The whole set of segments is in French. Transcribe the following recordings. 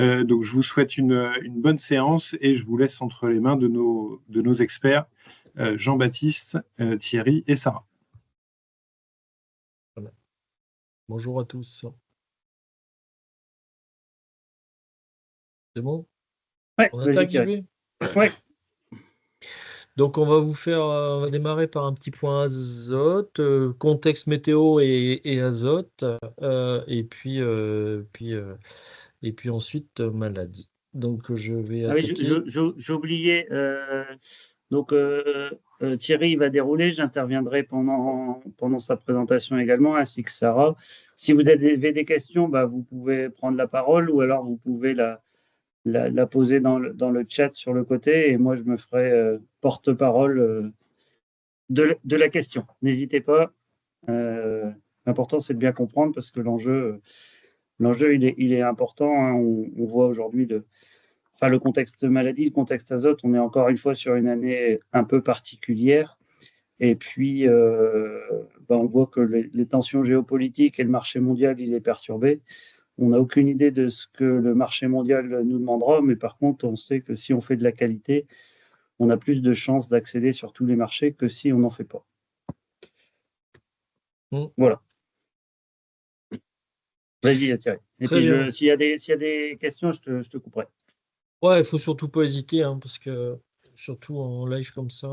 Donc, je vous souhaite une bonne séance et je vous laisse entre les mains de nos experts, Jean-Baptiste, Thierry et Sarah. Voilà. Bonjour à tous. C'est bon? Ouais, On vas-y, attaque, Thierry. JB? Ouais. Donc, on va démarrer par un petit point azote, contexte météo et azote, et puis ensuite maladie. Donc, je vais Ah oui, attaquer. j'ai oublié. Donc, Thierry il va dérouler. J'interviendrai pendant sa présentation également, ainsi que Sarah. Si vous avez des questions, bah, vous pouvez prendre la parole ou alors vous pouvez la poser dans le chat sur le côté et moi, je me ferai porte-parole de la question. N'hésitez pas. L'important, c'est de bien comprendre parce que l'enjeu, il est important, hein. On voit aujourd'hui le contexte maladie, le contexte azote. On est encore une fois sur une année un peu particulière. Et puis, on voit que les tensions géopolitiques et le marché mondial, il est perturbé. On n'a aucune idée de ce que le marché mondial nous demandera, mais par contre, on sait que si on fait de la qualité, on a plus de chances d'accéder sur tous les marchés que si on n'en fait pas. Voilà. Vas-y, Thierry. Et Très puis, bien. s'il y a des questions, je te couperai. Ouais, il faut surtout pas hésiter, hein, parce que surtout en live comme ça,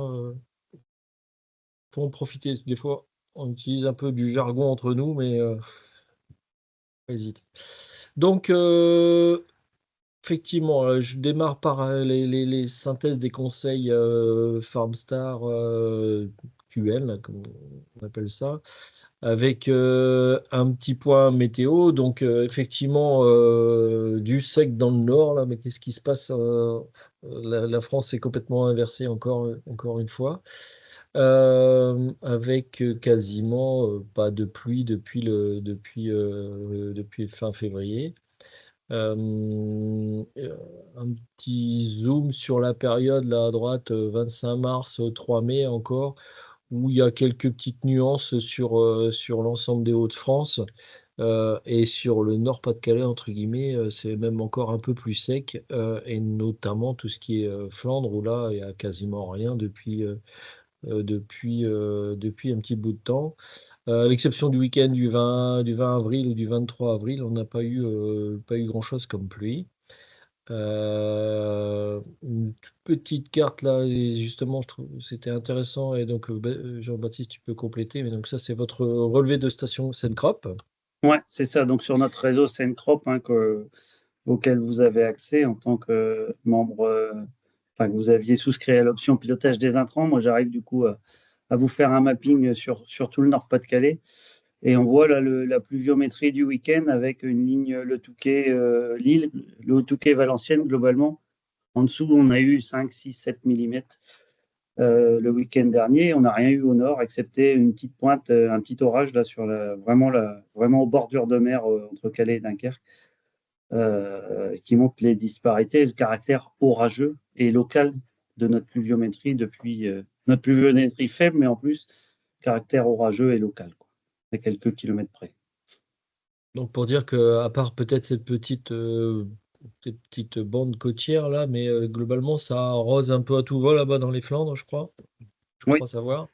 faut en profiter. Des fois, on utilise un peu du jargon entre nous, mais pas hésiter. Donc, effectivement, je démarre par les synthèses des conseils Farmstar QL, là, comme on appelle ça, avec un petit point météo. Donc, effectivement, du sec dans le nord, là, mais qu'est-ce qui se passe? La France est complètement inversée encore une fois, avec quasiment pas de pluie depuis fin février. Un petit zoom sur la période là à droite, 25 mars, 3 mai encore, où il y a quelques petites nuances sur l'ensemble des Hauts-de-France, et sur le Nord-Pas-de-Calais, entre guillemets, c'est même encore un peu plus sec, et notamment tout ce qui est Flandre, où là, il y a quasiment rien depuis un petit bout de temps. À l'exception du week-end du 20 avril ou du 23 avril, on n'a pas eu grand-chose comme pluie. Une toute petite carte là, et justement, je trouve c'était intéressant. Et donc, Jean-Baptiste, tu peux compléter. Mais donc, ça, c'est votre relevé de station Sencrop. Ouais, c'est ça. Donc, sur notre réseau Sencrop, hein, auquel vous avez accès en tant que membre, que vous aviez souscrit à l'option pilotage des intrants. Moi, j'arrive du coup à vous faire un mapping sur tout le Nord-Pas-de-Calais. Et on voit là la pluviométrie du week-end avec une ligne Le Touquet, Lille, Le Touquet Valenciennes globalement. En dessous, on a eu 5, 6, 7 mm le week-end dernier. On n'a rien eu au nord, excepté une petite pointe, un petit orage là vraiment aux bordures de mer entre Calais et Dunkerque, qui montre les disparités et le caractère orageux et local de notre pluviométrie depuis notre pluviométrie faible, mais en plus caractère orageux et local, quoi, à quelques kilomètres près. Donc, pour dire que, à part peut-être cette petite bande côtière là, mais globalement, ça arrose un peu à tout va là-bas dans les Flandres, je crois. Je Oui. crois savoir.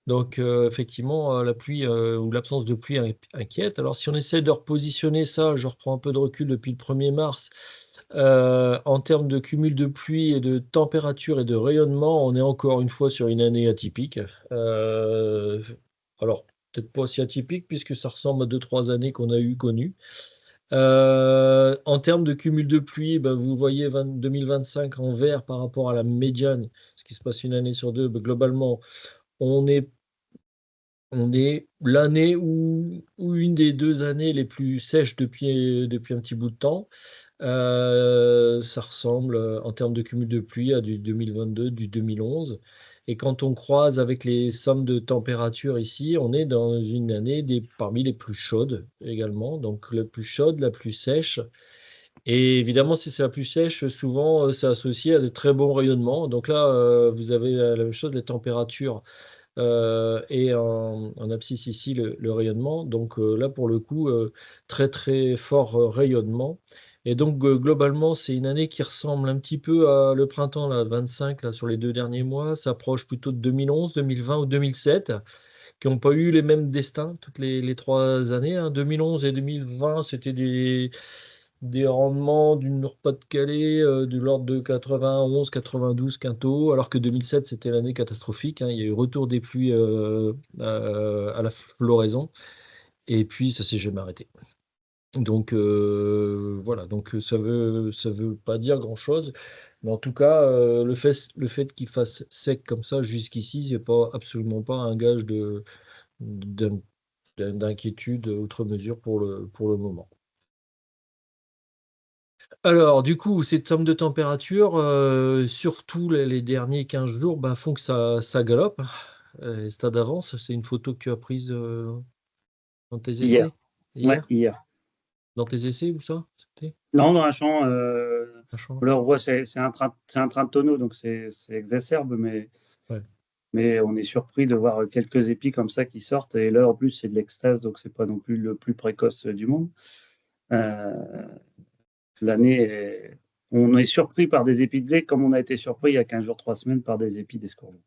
Donc, effectivement, la pluie ou l'absence de pluie inquiète. Alors, si on essaie de repositionner ça, je reprends un peu de recul depuis le 1er mars, en termes de cumul de pluie et de température et de rayonnement, on est encore une fois sur une année atypique. Alors, peut-être pas aussi atypique puisque ça ressemble à 2-3 années qu'on a connues. En termes de cumul de pluie, vous voyez 2025 en vert par rapport à la médiane, ce qui se passe une année sur deux. Globalement, on est l'année ou une des 2 années les plus sèches depuis un petit bout de temps. Ça ressemble, en termes de cumul de pluie, à du 2022, du 2011. Et quand on croise avec les sommes de température ici, on est dans une année parmi les plus chaudes également. Donc la plus chaude, la plus sèche. Et évidemment, si c'est la plus sèche, souvent, c'est associé à de très bons rayonnements. Donc là, vous avez la même chose, les températures, et en abscisse ici le rayonnement. Donc là, pour le coup, très très fort rayonnement. Et donc, globalement, c'est une année qui ressemble un petit peu à le printemps, là, 25, là, sur les 2 derniers mois, s'approche plutôt de 2011, 2020 ou 2007, qui n'ont pas eu les mêmes destins toutes les 3 années, hein. 2011 et 2020, c'était des rendements du Nord-Pas-de-Calais de l'ordre de 91, 92 quintaux, alors que 2007, c'était l'année catastrophique, hein. Il y a eu retour des pluies à la floraison, et puis ça s'est jamais arrêté. Donc voilà, donc ça veut pas dire grand-chose, mais en tout cas, le fait qu'il fasse sec comme ça jusqu'ici, c'est pas absolument pas un gage d'in d'inquiétude outre mesure pour le moment. Alors du coup, cette somme de température, surtout les derniers 15 jours, bah, font que ça galope, les stades d'avance. C'est une photo que tu as prise, dans tes Hier. essais? Ouais, Hier? hier. Dans tes essais, où ça? C'était? Non, dans un champ, Machin? là, on voit, c'est un train de tonneau, donc c'est exacerbe, Ouais. mais on est surpris de voir quelques épis comme ça qui sortent. Et là, en plus, c'est de l'extase, donc c'est pas non plus le plus précoce du monde. Euh, L'année on est surpris par des épis de blé comme on a été surpris il y a 15 jours, 3 semaines par des épis d'escourgeon.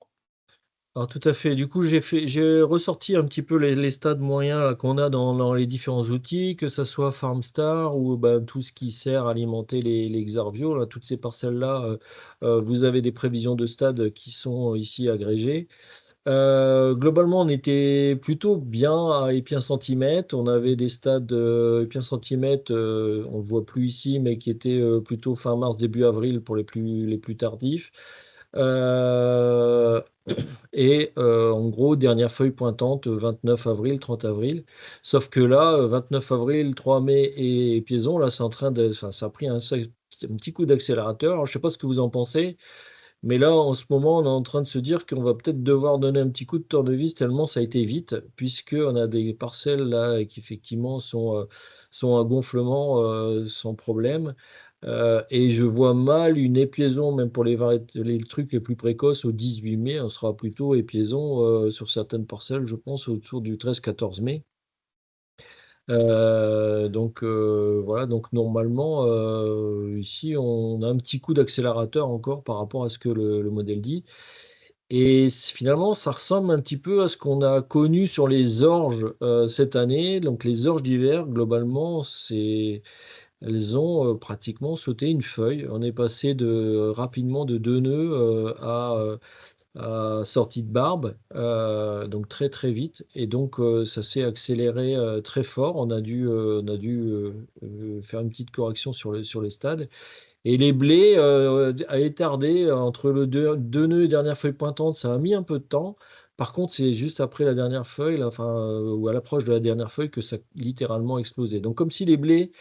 Alors tout à fait. Du coup, j'ai ressorti un petit peu les stades moyens là, qu'on a dans les différents outils, que ça soit FarmStar ou ben, tout ce qui sert à alimenter les Xarvio, là, toutes ces parcelles-là, vous avez des prévisions de stades qui sont ici agrégées. Globalement, on était plutôt bien à épien centimètre. On avait des stades épien centimètre, on ne le voit plus ici, mais qui étaient plutôt fin mars, début avril pour les plus tardifs. Euh, et en gros, dernière feuille pointante, 29 avril, 30 avril. Sauf que là, 29 avril, 3 mai et Piézon, là, c'est en train de. Ça a pris un petit coup d'accélérateur. Alors, je ne sais pas ce que vous en pensez, mais là, en ce moment, on est en train de se dire qu'on va peut-être devoir donner un petit coup de tournevis tellement ça a été vite, puisqu'on a des parcelles là qui effectivement sont à gonflement sans problème. Et je vois mal une épiaison, même pour les trucs les plus précoces, au 18 mai, on sera plutôt épiaison sur certaines parcelles, je pense, autour du 13-14 mai. Donc voilà, donc normalement, ici, on a un petit coup d'accélérateur encore par rapport à ce que le modèle dit. Et finalement, ça ressemble un petit peu à ce qu'on a connu sur les orges cette année. Donc les orges d'hiver, globalement, elles ont pratiquement sauté une feuille. On est passé rapidement de 2 nœuds à sortie de barbe, donc très très vite. Et donc ça s'est accéléré très fort. On a dû faire une petite correction sur les stades. Et les blés a étardé entre le deux nœuds et dernière feuille pointante, ça a mis un peu de temps. Par contre, c'est juste après la dernière feuille, là, enfin, ou à l'approche de la dernière feuille, que ça a littéralement explosé. Donc, comme si les blés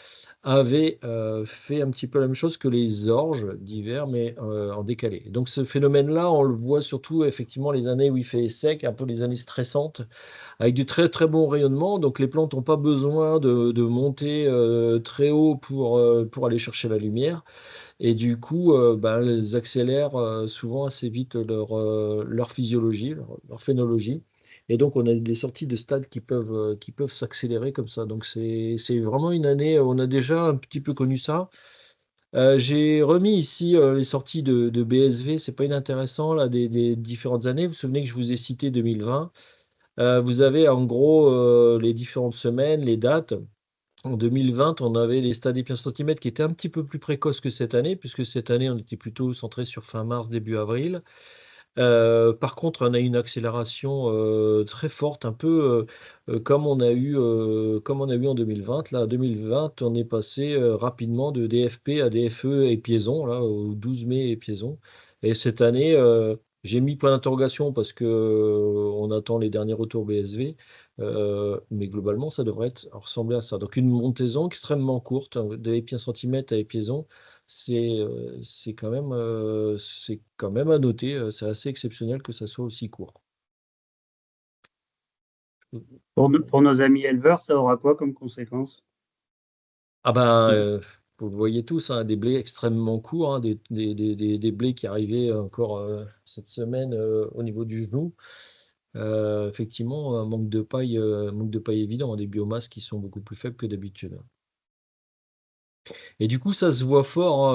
avaient fait un petit peu la même chose que les orges d'hiver, mais en décalé. Donc, ce phénomène-là, on le voit surtout effectivement les années où il fait sec, un peu les années stressantes, avec du très très bon rayonnement. Donc, les plantes n'ont pas besoin de monter très haut pour aller chercher la lumière. Et du coup, ben, elles accélèrent souvent assez vite leur physiologie, leur phénologie. Et donc, on a des sorties de stade qui peuvent s'accélérer comme ça. Donc, c'est vraiment une année, on a déjà un petit peu connu ça. J'ai remis ici les sorties de BSV, c'est pas inintéressant, là, des différentes années. Vous vous souvenez que je vous ai cité 2020. Vous avez en gros les différentes semaines, les dates. En 2020, on avait les stades épien centimètres qui étaient un petit peu plus précoces que cette année, puisque cette année, on était plutôt centré sur fin mars, début avril. Par contre, on a eu une accélération très forte, un peu comme on a eu en 2020. Là, en 2020, on est passé rapidement de DFP à DFE et Piézon, là, au 12 mai et Piézon. Et cette année, j'ai mis point d'interrogation parce que on attend les derniers retours BSV. Mais globalement, ça devrait ressembler à ça. Donc, une montaison extrêmement courte, hein, de épien centimètre à épiaison, c'est quand même à noter. C'est assez exceptionnel que ça soit aussi court. Pour nos amis éleveurs, ça aura quoi comme conséquence? Ah ben, vous le voyez tous, hein, des blés extrêmement courts, hein, des blés qui arrivaient encore cette semaine au niveau du genou. Effectivement, un manque de paille évident, hein, des biomasses qui sont beaucoup plus faibles que d'habitude. Et du coup, ça se voit fort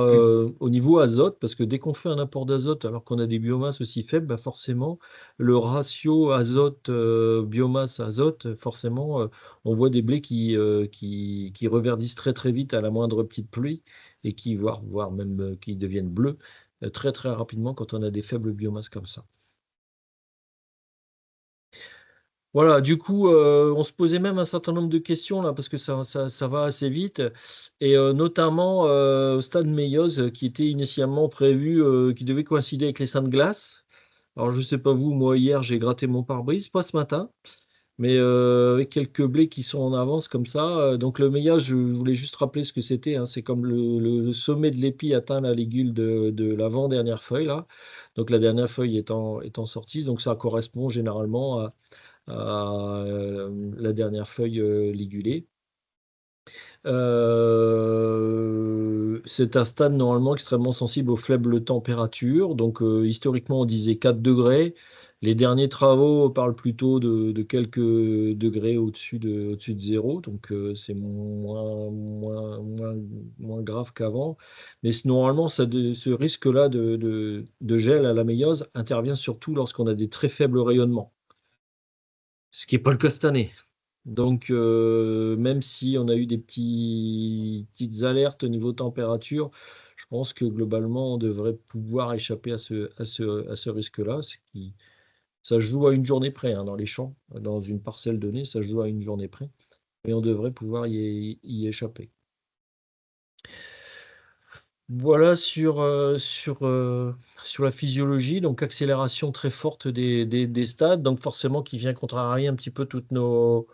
au niveau azote, parce que dès qu'on fait un apport d'azote alors qu'on a des biomasses aussi faibles, bah forcément, le ratio azote, biomasse azote, forcément, on voit des blés qui reverdissent très très vite à la moindre petite pluie et voire même qui deviennent bleus très très rapidement quand on a des faibles biomasses comme ça. Voilà, du coup, on se posait même un certain nombre de questions là, parce que ça va assez vite et notamment, au stade méiose, qui était initialement prévu, qui devait coïncider avec les Saintes glaces. Alors je sais pas vous, moi hier j'ai gratté mon pare-brise, pas ce matin, mais avec quelques blés qui sont en avance comme ça, donc le méillage, je voulais juste rappeler ce que c'était, hein. C'est comme le sommet de l'épi atteint la ligule de l'avant-dernière feuille là, donc la dernière feuille étant sortie, donc ça correspond généralement à la dernière feuille ligulée. C'est un stade normalement extrêmement sensible aux faibles températures. Donc historiquement, on disait 4 degrés. Les derniers travaux parlent plutôt de quelques degrés au-dessus de zéro. Donc c'est moins grave qu'avant. Mais normalement, ce risque-là de gel à la méiose intervient surtout lorsqu'on a des très faibles rayonnements. Ce qui n'est pas le cas cette année. Donc, même si on a eu des petites alertes au niveau température, je pense que globalement, on devrait pouvoir échapper à ce risque-là. Ça joue à une journée près, hein, dans les champs. Dans une parcelle donnée, ça joue à une journée près. Et on devrait pouvoir y échapper. Voilà sur la physiologie, donc accélération très forte des stades, donc forcément qui vient contrarier un petit peu toutes nos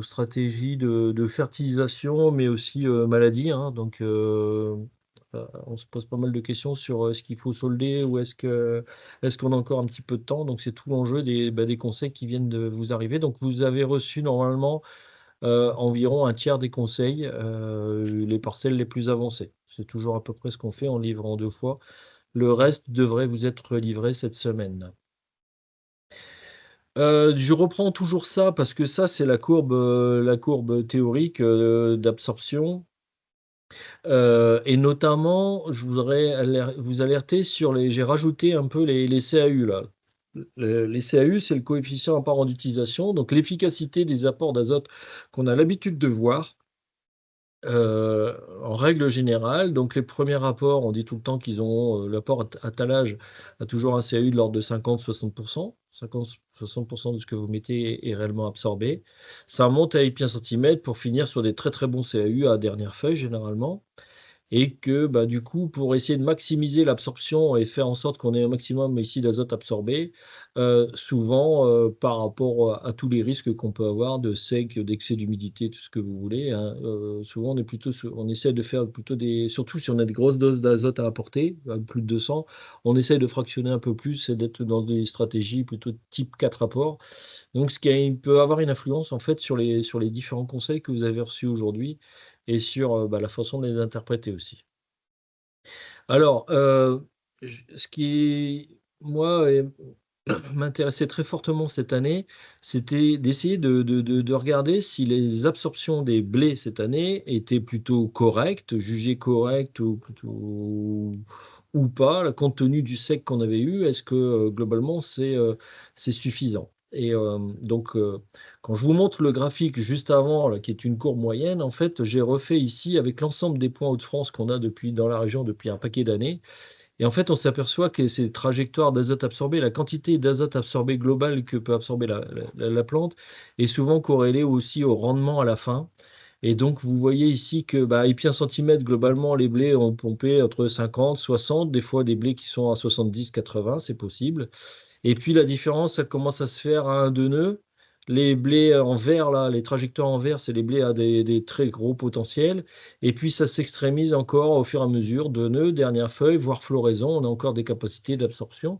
stratégies de fertilisation, mais aussi maladie, hein. Donc, on se pose pas mal de questions sur est-ce qu'il faut solder ou est-ce qu'on a encore un petit peu de temps. Donc, c'est tout l'enjeu des conseils qui viennent de vous arriver. Donc, vous avez reçu normalement environ un tiers des conseils, les parcelles les plus avancées. C'est toujours à peu près ce qu'on fait, on livre en 2 fois. Le reste devrait vous être livré cette semaine. Je reprends toujours ça parce que ça, c'est la courbe théorique, d'absorption, et notamment, je voudrais vous alerter sur j'ai rajouté un peu les CAU là. Les CAU, c'est le coefficient apparent d'utilisation, donc l'efficacité des apports d'azote qu'on a l'habitude de voir. En règle générale, donc les premiers rapports, on dit tout le temps qu'ils ont l'apport à talage a toujours un CAU de l'ordre de 50-60%. 50-60% de ce que vous mettez est réellement absorbé. Ça monte à épi un centimètre pour finir sur des très très bons CAU à dernière feuille généralement. Et que bah, du coup, pour essayer de maximiser l'absorption et faire en sorte qu'on ait un maximum ici d'azote absorbé, souvent par rapport à tous les risques qu'on peut avoir de sec, d'excès d'humidité, tout ce que vous voulez, hein, souvent on essaie de faire plutôt surtout si on a des grosses doses d'azote à apporter, plus de 200, on essaie de fractionner un peu plus et d'être dans des stratégies plutôt type 4 apports. Donc, peut avoir une influence en fait sur les différents conseils que vous avez reçus aujourd'hui et sur la façon de les interpréter aussi. Alors, ce qui, moi, m'intéressait très fortement cette année, c'était d'essayer de regarder si les absorptions des blés cette année étaient plutôt correctes, jugées correctes ou plutôt ou pas, là, compte tenu du sec qu'on avait eu, est-ce que globalement c'est suffisant? Et donc, quand je vous montre le graphique juste avant, là, qui est une courbe moyenne, en fait, j'ai refait ici avec l'ensemble des points Hauts-de-France qu'on a dans la région depuis un paquet d'années. Et en fait, on s'aperçoit que ces trajectoires d'azote absorbé, la quantité d'azote absorbé globale que peut absorber la plante est souvent corrélée aussi au rendement à la fin. Et donc, vous voyez ici que, et puis 1 centimètre, globalement, les blés ont pompé entre 50, 60, des fois des blés qui sont à 70, 80, c'est possible. Et puis la différence, ça commence à se faire à 1-2 nœuds. Les blés en vert, là, les trajectoires en vert, c'est les blés à des très gros potentiels. Et puis ça s'extrémise encore au fur et à mesure, 2 nœuds, dernière feuille, voire floraison, on a encore des capacités d'absorption.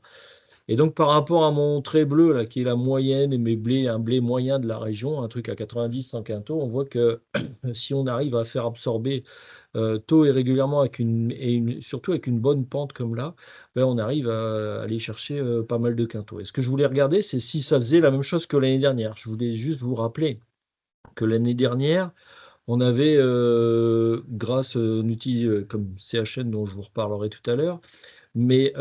Et donc par rapport à mon trait bleu, là, qui est la moyenne, et un blé moyen de la région, un truc à 90, 100 quintaux, on voit que si on arrive à faire absorber tôt et régulièrement surtout avec une bonne pente comme là, on arrive à aller chercher pas mal de quintaux. Et ce que je voulais regarder, c'est si ça faisait la même chose que l'année dernière. Je voulais juste vous rappeler que l'année dernière, on avait, grâce à un outil comme CHN dont je vous reparlerai tout à l'heure, mais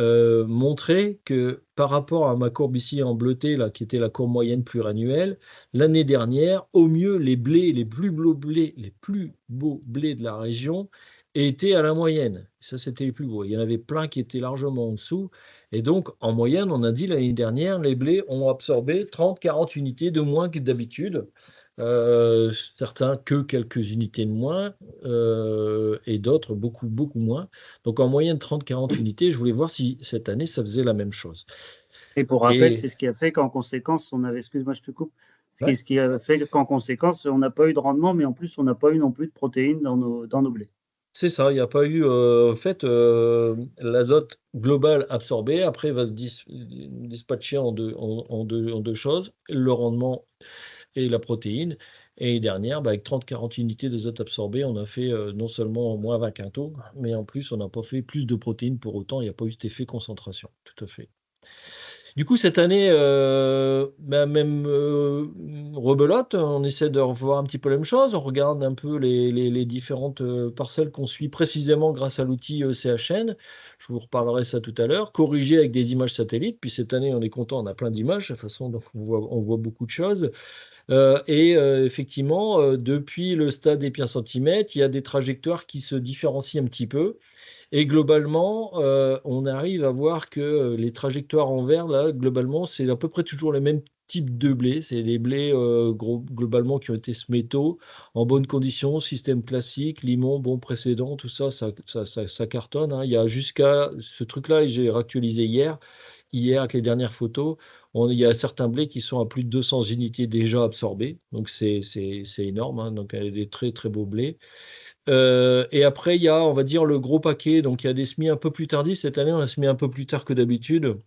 montrer que par rapport à ma courbe ici en bleuté, là, qui était la courbe moyenne pluriannuelle, l'année dernière, au mieux, les blés, les plus beaux blés de la région étaient à la moyenne. Ça, c'était les plus beaux. Il y en avait plein qui étaient largement en dessous. Et donc, en moyenne, on a dit l'année dernière, les blés ont absorbé 30-40 unités de moins que d'habitude. Certains que quelques unités de moins et d'autres beaucoup, beaucoup moins. Donc en moyenne 30-40 unités, je voulais voir si cette année ça faisait la même chose. Et pour rappel, Et c'est ce qui a fait qu'en conséquence, on avait, excuse-moi, je te coupe, ouais, ce qui a fait qu'en conséquence, on n'a pas eu de rendement, mais en plus, on n'a pas eu non plus de protéines dans nos blés. c'est ça, il n'y a pas eu, en fait, l'azote global absorbé, après va se dispatcher en deux choses, le rendement et la protéine. Et dernière, avec 30-40 unités d'azote absorbé, on a fait non seulement moins 20 quintaux, mais en plus, on n'a pas fait plus de protéines pour autant, il n'y a pas eu cet effet concentration. Tout à fait. Du coup, cette année, même rebelote, on essaie de revoir un petit peu la même chose. On regarde un peu les différentes parcelles qu'on suit précisément grâce à l'outil CHN. Je vous reparlerai ça tout à l'heure. Corriger avec des images satellites. Puis cette année, on est content, on a plein d'images. De toute façon, donc on voit beaucoup de choses. Effectivement, depuis le stade des 1 centimètre, il y a des trajectoires qui se différencient un petit peu. Et globalement, on arrive à voir que les trajectoires en vert, là, globalement, c'est à peu près toujours le même type de blé. C'est les blés globalement qui ont été semés tôt, en bonnes conditions, système classique, limon, bon précédent, tout ça, ça cartonne, hein. Il y a jusqu'à ce truc-là, et j'ai réactualisé hier avec les dernières photos, il y a certains blés qui sont à plus de 200 unités déjà absorbés, donc c'est énorme, hein. Donc des très très beaux blés. Et après, il y a, on va dire, le gros paquet. Donc, il y a des semis un peu plus tardifs. Cette année, on a semé un peu plus tard que d'habitude.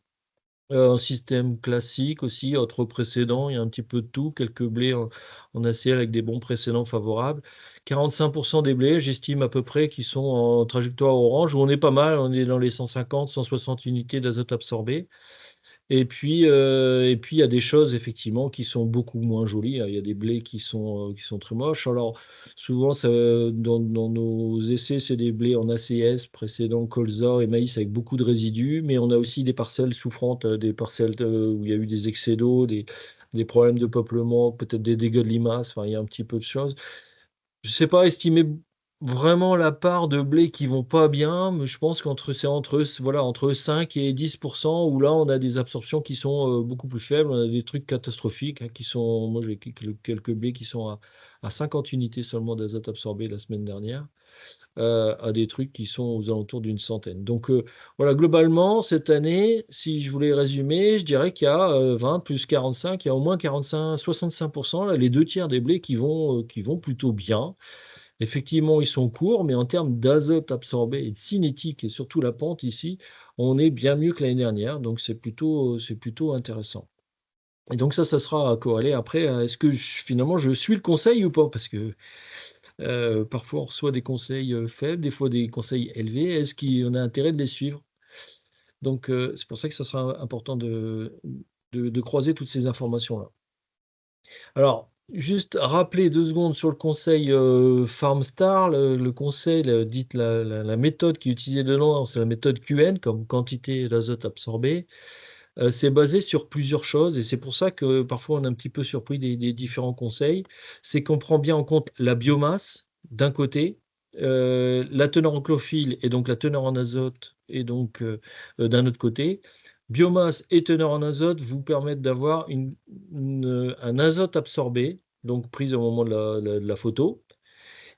Un système classique aussi, autre précédent. Il y a un petit peu de tout. Quelques blés en ACL avec des bons précédents favorables. 45% des blés, j'estime à peu près, qui sont en trajectoire orange, où on est pas mal. On est dans les 150, 160 unités d'azote absorbé. Et puis, il y a des choses effectivement qui sont beaucoup moins jolies, hein. Il y a des blés qui sont très moches. Alors, souvent, dans nos essais, c'est des blés en ACS, précédents colza et maïs avec beaucoup de résidus, mais on a aussi des parcelles souffrantes, des parcelles où il y a eu des excès d'eau, des problèmes de peuplement, peut-être des dégâts de limaces, enfin, il y a un petit peu de choses. Je ne sais pas estimer vraiment la part de blé qui vont pas bien, mais je pense c'est entre 5 et 10%, où là, on a des absorptions qui sont beaucoup plus faibles. On a des trucs catastrophiques, hein, moi, j'ai quelques blés qui sont à 50 unités seulement d'azote absorbé la semaine dernière, à des trucs qui sont aux alentours d'une centaine. Donc, voilà, globalement, cette année, si je voulais résumer, je dirais qu'il y a 20 plus 45, il y a au moins 45, 65%, là, les deux tiers des blés qui vont plutôt bien. Effectivement, ils sont courts, mais en termes d'azote absorbé et de cinétique, et surtout la pente ici, on est bien mieux que l'année dernière. Donc, c'est plutôt intéressant. Et donc, ça sera à corréler après. Est-ce que finalement, je suis le conseil ou pas? Parce que parfois, on reçoit des conseils faibles, des fois des conseils élevés. Est-ce qu'on a intérêt de les suivre? Donc, c'est pour ça que ça sera important de croiser toutes ces informations-là. Alors, juste rappeler 2 secondes sur le conseil, FarmStar. Le conseil, la méthode qui est utilisée dedans, c'est la méthode QN, comme quantité d'azote absorbé. C'est basé sur plusieurs choses, et c'est pour ça que parfois on est un petit peu surpris des différents conseils. C'est qu'on prend bien en compte la biomasse d'un côté, la teneur en chlorophylle et donc la teneur en azote et donc d'un autre côté. Biomasse et teneur en azote vous permettent d'avoir un azote absorbé, donc prise au moment de la photo.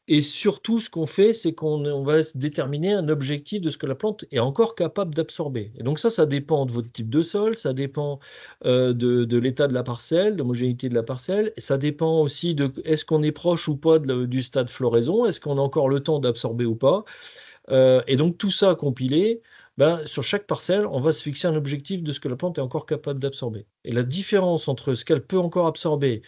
Et surtout, ce qu'on fait, c'est qu'on va se déterminer un objectif de ce que la plante est encore capable d'absorber. Et donc ça dépend de votre type de sol, ça dépend de l'état de la parcelle, de l'homogénéité de la parcelle. Ça dépend aussi de est-ce qu'on est proche ou pas du stade floraison, est-ce qu'on a encore le temps d'absorber ou pas. Et donc tout ça compilé, ben, sur chaque parcelle, on va se fixer un objectif de ce que la plante est encore capable d'absorber. Et la différence entre ce qu'elle peut encore absorber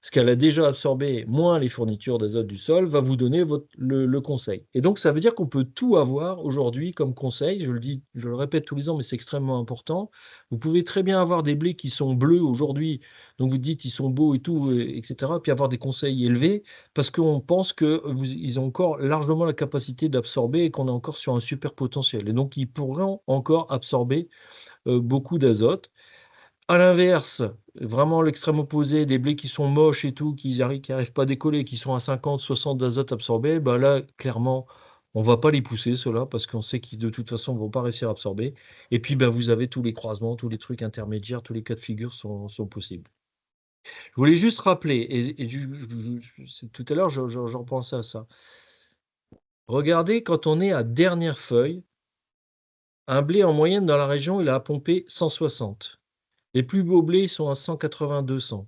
ce qu'elle a déjà absorbé, moins les fournitures d'azote du sol, va vous donner le conseil. Et donc, ça veut dire qu'on peut tout avoir aujourd'hui comme conseil. Je le dis, je le répète tous les ans, mais c'est extrêmement important. Vous pouvez très bien avoir des blés qui sont bleus aujourd'hui, donc vous dites ils sont beaux et tout, etc., puis avoir des conseils élevés, parce qu'on pense qu'ils ont encore largement la capacité d'absorber et qu'on est encore sur un super potentiel. Et donc, ils pourront encore absorber beaucoup d'azote. À l'inverse, vraiment l'extrême opposé, des blés qui sont moches et tout, qui arrivent pas à décoller, qui sont à 50, 60 d'azote absorbé, ben là, clairement, on va pas les pousser, ceux-là, parce qu'on sait qu'ils de toute façon vont pas réussir à absorber. Et puis, ben, vous avez tous les croisements, tous les trucs intermédiaires, tous les cas de figure sont possibles. Je voulais juste rappeler, tout à l'heure, j'en pensais à ça. Regardez, quand on est à dernière feuille, un blé en moyenne dans la région, il a à pomper 160. Les plus beaux blés sont à 180-200.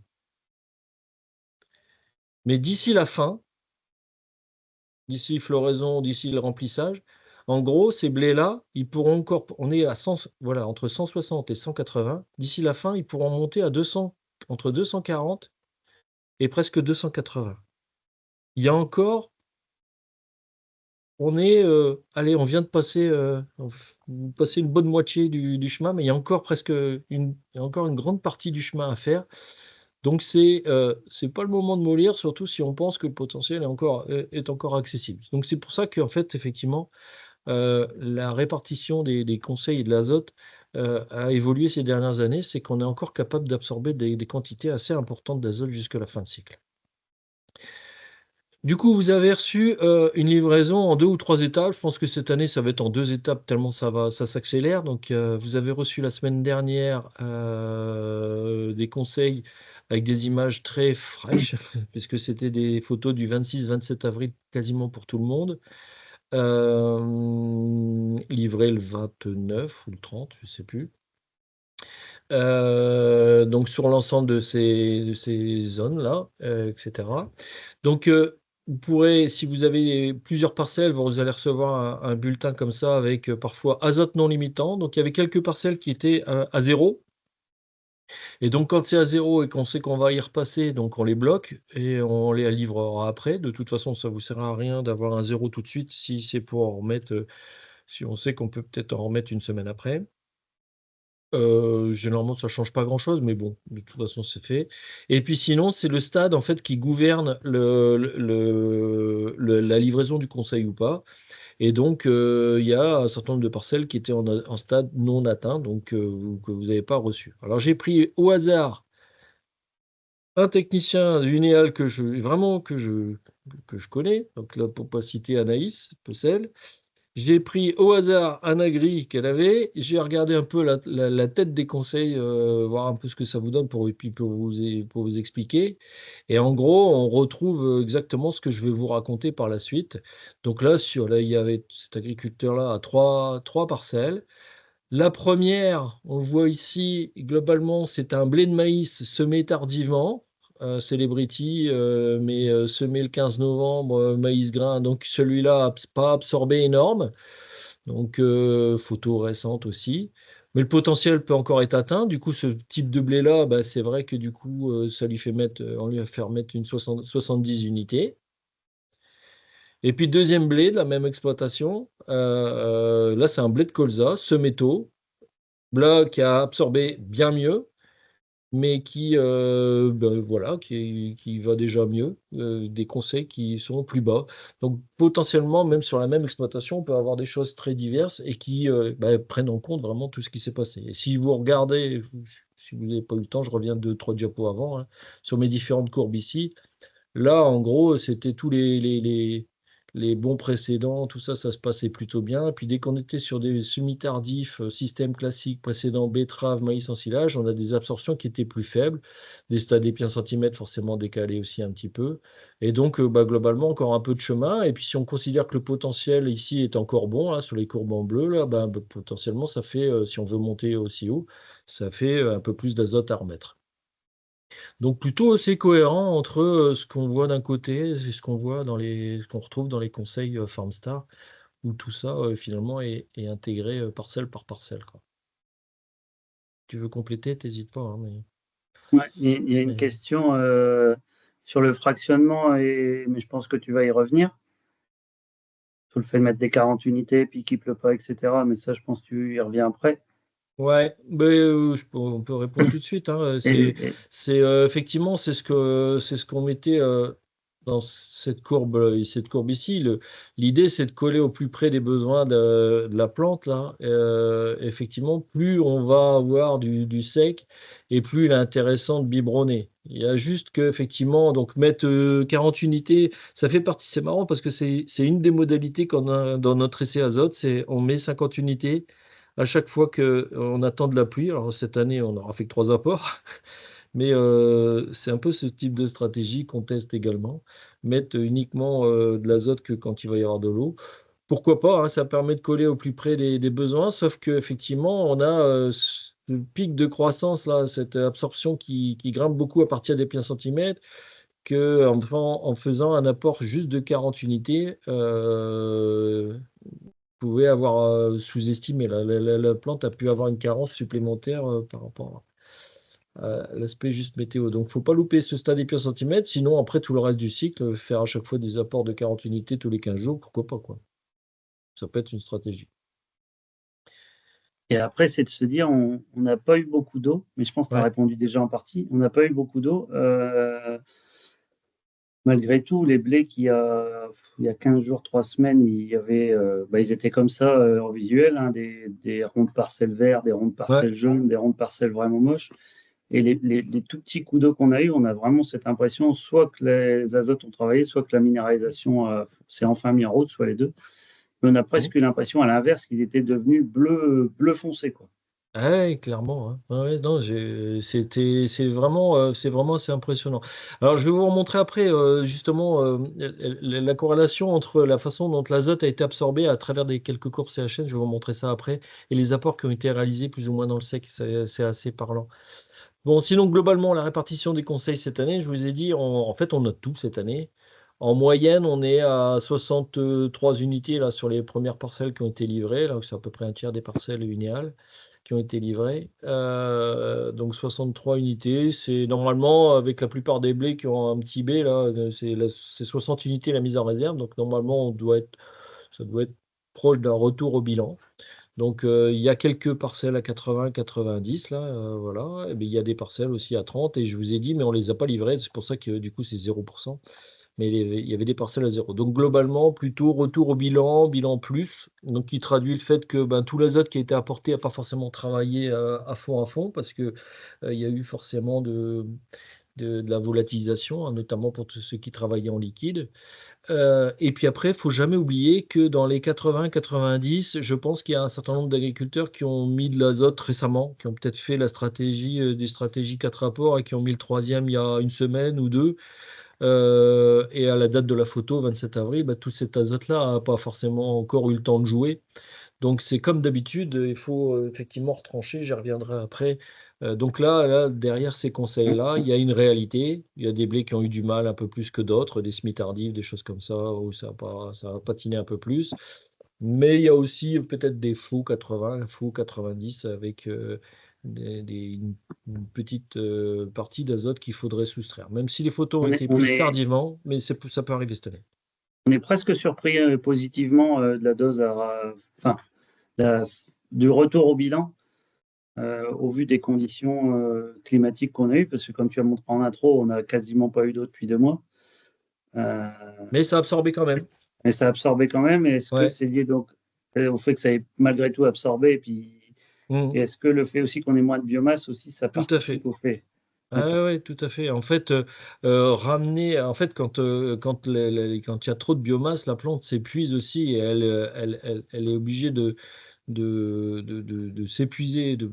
Mais d'ici la fin, d'ici floraison, d'ici le remplissage, en gros, ces blés-là, ils pourront encore, on est à 100, voilà, entre 160 et 180. D'ici la fin, ils pourront monter à 200, entre 240 et presque 280. Il y a encore, allez, on vient de passer, passer une bonne moitié du chemin, mais il y a encore il y a encore une grande partie du chemin à faire. Donc c'est pas le moment de mollir, surtout si on pense que le potentiel est encore accessible. Donc c'est pour ça qu'en fait, effectivement, la répartition des conseils et de l'azote a évolué ces dernières années. C'est qu'on est encore capable d'absorber des quantités assez importantes d'azote jusqu'à la fin de cycle. Du coup, vous avez reçu une livraison en 2 ou 3 étapes. Je pense que cette année, ça va être en 2 étapes tellement ça s'accélère. Donc, vous avez reçu la semaine dernière des conseils avec des images très fraîches, puisque c'était des photos du 26-27 avril quasiment pour tout le monde. Livré le 29 ou le 30, je ne sais plus. Donc sur l'ensemble de ces zones-là, etc. Donc vous pourrez, si vous avez plusieurs parcelles, vous allez recevoir un bulletin comme ça avec parfois azote non limitant. Donc il y avait quelques parcelles qui étaient à 0. Et donc quand c'est à 0 et qu'on sait qu'on va y repasser, donc on les bloque et on les livrera après. De toute façon, ça ne vous sert à rien d'avoir un 0 tout de suite si c'est pour en remettre, si on sait qu'on peut peut-être en remettre une semaine après. Généralement, ça change pas grand-chose, mais bon, de toute façon, c'est fait. Et puis sinon, c'est le stade en fait qui gouverne la livraison du conseil ou pas. Et donc, il y a un certain nombre de parcelles qui étaient en stade non atteint, donc que vous n'avez pas reçu. Alors, j'ai pris au hasard un technicien du NEAL que je connais, donc là, pour pas citer Anaïs Pessel. J'ai pris au hasard un agri qu'elle avait. J'ai regardé un peu la tête des conseils, voir un peu ce que ça vous donne pour vous expliquer. Et en gros, on retrouve exactement ce que je vais vous raconter par la suite. Donc là, il y avait cet agriculteur-là à trois parcelles. La première, on le voit ici, globalement, c'est un blé de maïs semé tardivement. Celebrity, mais semé le 15 novembre, maïs grain. Donc celui-là, pas absorbé énorme. Donc photo récente aussi. Mais le potentiel peut encore être atteint. Du coup, ce type de blé-là, bah, c'est vrai que du coup, ça lui fait on lui va faire mettre une 70 unités. Et puis deuxième blé de la même exploitation, là c'est un blé de colza, semé tôt, blé qui a absorbé bien mieux, mais ben voilà, qui va déjà mieux, des conseils qui sont plus bas. Donc potentiellement, même sur la même exploitation, on peut avoir des choses très diverses et qui ben, prennent en compte vraiment tout ce qui s'est passé. Et si vous regardez, si vous n'avez pas eu le temps, je reviens 2-3 diapos avant, hein, sur mes différentes courbes ici. Là, en gros, c'était tous les bons précédents, tout ça, ça se passait plutôt bien. Et puis dès qu'on était sur des semi-tardifs, système classique précédent, betterave, maïs en silage, on a des absorptions qui étaient plus faibles, des stades épi 1 centimètre forcément décalés aussi un petit peu. Et donc, bah, globalement, encore un peu de chemin. Et puis si on considère que le potentiel ici est encore bon, là, sur les courbes en bleu, là, bah, potentiellement, ça fait, si on veut monter aussi haut, ça fait un peu plus d'azote à remettre. Donc plutôt assez cohérent entre ce qu'on voit d'un côté et ce qu'on voit ce qu'on retrouve dans les conseils Farmstar, où tout ça finalement est intégré parcelle par parcelle, quoi. Tu veux compléter, t'hésites pas, hein, Ouais, il y a une mais- question sur le fractionnement, mais je pense que tu vas y revenir. Sur le fait de mettre des 40 unités, puis qu'il pleut pas, etc. Mais ça, je pense que tu y reviens après. Ouais, mais on peut répondre tout de suite, hein. Effectivement, c'est ce qu'on mettait dans cette courbe ici. L'idée, c'est de coller au plus près des besoins de la plante, là. Effectivement, plus on va avoir du sec et plus il est intéressant de biberonner. Il y a juste que, effectivement, donc mettre 40 unités, ça fait partie, c'est marrant parce que c'est une des modalités qu'on a dans notre essai azote, c'est on met 50 unités à chaque fois qu'on attend de la pluie. Alors cette année, on n'aura fait que 3 apports, mais c'est un peu ce type de stratégie qu'on teste également. Mettre uniquement de l'azote que quand il va y avoir de l'eau. Pourquoi pas, hein, ça permet de coller au plus près des besoins, sauf qu'effectivement, on a ce pic de croissance, là, cette absorption qui grimpe beaucoup à partir des pliens centimètres, en faisant un apport juste de 40 unités, pouvait avoir sous-estimé. La plante a pu avoir une carence supplémentaire par rapport à l'aspect juste météo. Donc, il ne faut pas louper ce stade des pieds centimètres. Sinon, après, tout le reste du cycle, faire à chaque fois des apports de 40 unités tous les 15 jours, pourquoi pas, quoi. Ça peut être une stratégie. Et après, c'est de se dire, on n'a pas eu beaucoup d'eau, mais je pense que tu as Ouais. répondu déjà en partie. On n'a pas eu beaucoup d'eau. Malgré tout, les blés il y a 15 jours, 3 semaines, ils étaient comme ça en visuel, hein, des rondes parcelles vertes, des rondes Ouais. parcelles jaunes, des rondes parcelles vraiment moches. Et les tout petits coups d'eau qu'on a eu, on a vraiment cette impression, soit que les azotes ont travaillé, soit que la minéralisation s'est enfin mise en route, soit les deux. Mais on a presque eu l'impression, à l'inverse, qu'il était devenu bleu foncé, quoi. Ouais, clairement, hein. Ouais, non, c'est vraiment assez impressionnant. Alors, je vais vous remontrer après, justement, la corrélation entre la façon dont l'azote a été absorbé à travers des quelques courbes CHN, je vais vous montrer ça après, et les apports qui ont été réalisés plus ou moins dans le sec, c'est assez parlant. Bon, sinon, globalement, la répartition des conseils cette année, je vous ai dit, en fait, on note tout cette année. En moyenne, on est à 63 unités là, sur les premières parcelles qui ont été livrées. Là, c'est à peu près un tiers des parcelles unéales qui ont été livrées. Donc 63 unités. C'est normalement, avec la plupart des blés qui ont un petit B, là, c'est 60 unités la mise en réserve. Donc normalement, ça doit être proche d'un retour au bilan. Donc, il y a quelques parcelles à 80, 90, là, voilà. Et bien, il y a des parcelles aussi à 30, et je vous ai dit, mais on ne les a pas livrées, c'est pour ça que du coup, c'est 0%. Mais il y avait des parcelles à 0. Donc, globalement, plutôt retour au bilan plus, donc qui traduit le fait que ben, tout l'azote qui a été apporté n'a pas forcément travaillé à fond, parce que il y a eu forcément de la volatilisation, hein, notamment pour tous ceux qui travaillaient en liquide. Et puis après, il ne faut jamais oublier que dans les 80-90, je pense qu'il y a un certain nombre d'agriculteurs qui ont mis de l'azote récemment, qui ont peut-être fait des stratégies 4 rapports et qui ont mis le troisième il y a une semaine ou deux. Et à la date de la photo, 27 avril, bah, tout cet azote-là n'a pas forcément encore eu le temps de jouer. Donc c'est comme d'habitude, il faut effectivement retrancher, j'y reviendrai après. Donc là, derrière ces conseils-là, il y a une réalité. Il y a des blés qui ont eu du mal un peu plus que d'autres, des semis tardifs, des choses comme ça, où ça a patiné un peu plus. Mais il y a aussi peut-être des faux 80, faux 90 avec une petite partie d'azote qu'il faudrait soustraire. Même si les photos ont été prises tardivement, mais ça peut arriver cette année. On est presque surpris positivement de la dose, du retour au bilan au vu des conditions climatiques qu'on a eues, parce que comme tu as montré en intro, on n'a quasiment pas eu d'eau depuis 2 mois. Mais ça a absorbé quand même. Mais ça a absorbé quand même. Et est-ce que c'est lié donc au fait que ça ait malgré tout absorbé et est-ce que le fait aussi qu'on ait moins de biomasse aussi, ça participe au fait? Ah oui, tout à fait. En fait, quand il y a trop de biomasse, la plante s'épuise aussi et elle est obligée de s'épuiser, de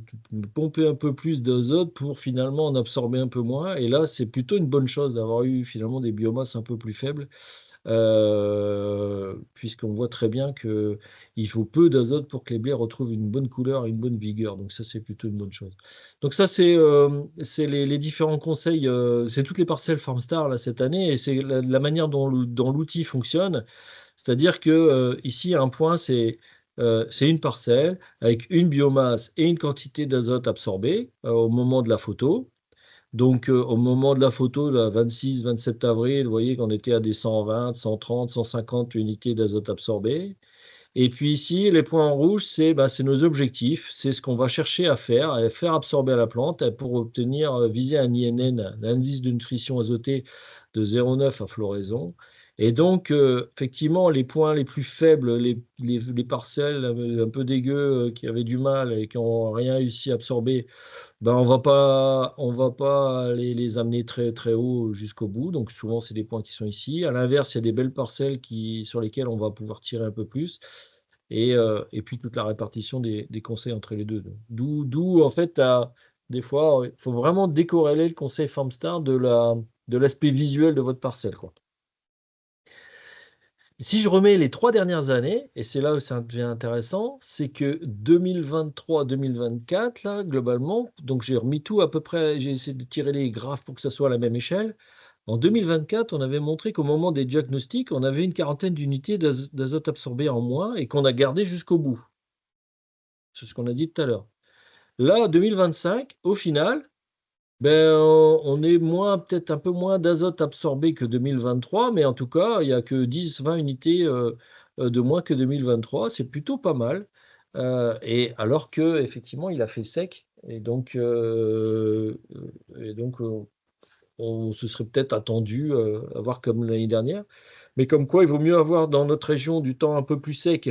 pomper un peu plus d'azote pour finalement en absorber un peu moins. Et là, c'est plutôt une bonne chose d'avoir eu finalement des biomasses un peu plus faibles. Puisqu'on voit très bien qu'il faut peu d'azote pour que les blés retrouvent une bonne couleur et une bonne vigueur. Donc ça, c'est plutôt une bonne chose. Donc ça, c'est les différents conseils. C'est toutes les parcelles Farmstar là, cette année, et c'est la manière dont l'outil fonctionne. C'est-à-dire que ici, un point, c'est une parcelle avec une biomasse et une quantité d'azote absorbée au moment de la photo. Donc, au moment de la photo, le 26-27 avril, vous voyez qu'on était à des 120, 130, 150 unités d'azote absorbé. Et puis ici, les points en rouge, c'est nos objectifs, c'est ce qu'on va chercher à faire absorber à la plante pour obtenir, viser un INN, un indice de nutrition azotée de 0,9 à floraison. Et donc, effectivement, les points les plus faibles, les parcelles un peu dégueu, qui avaient du mal et qui n'ont rien réussi à absorber, ben, on va pas les amener très, très haut jusqu'au bout. Donc, souvent, c'est des points qui sont ici. À l'inverse, il y a des belles parcelles sur lesquelles on va pouvoir tirer un peu plus. Et puis, toute la répartition des conseils entre les deux. D'où en fait, des fois, il faut vraiment décorréler le conseil FarmStar de l'aspect visuel de votre parcelle, quoi. Si je remets les 3 dernières années, et c'est là où ça devient intéressant, c'est que 2023-2024, là, globalement, donc j'ai remis tout à peu près, j'ai essayé de tirer les graphes pour que ça soit à la même échelle. En 2024, on avait montré qu'au moment des diagnostics, on avait une quarantaine d'unités d'azote absorbé en moins et qu'on a gardé jusqu'au bout. C'est ce qu'on a dit tout à l'heure. Là, 2025, au final, ben, on est peut-être un peu moins d'azote absorbé que 2023, mais en tout cas, il n'y a que 10-20 unités de moins que 2023. C'est plutôt pas mal. Et alors que effectivement, il a fait sec. Et donc, on se serait peut-être attendu à voir comme l'année dernière. Mais comme quoi, il vaut mieux avoir dans notre région du temps un peu plus sec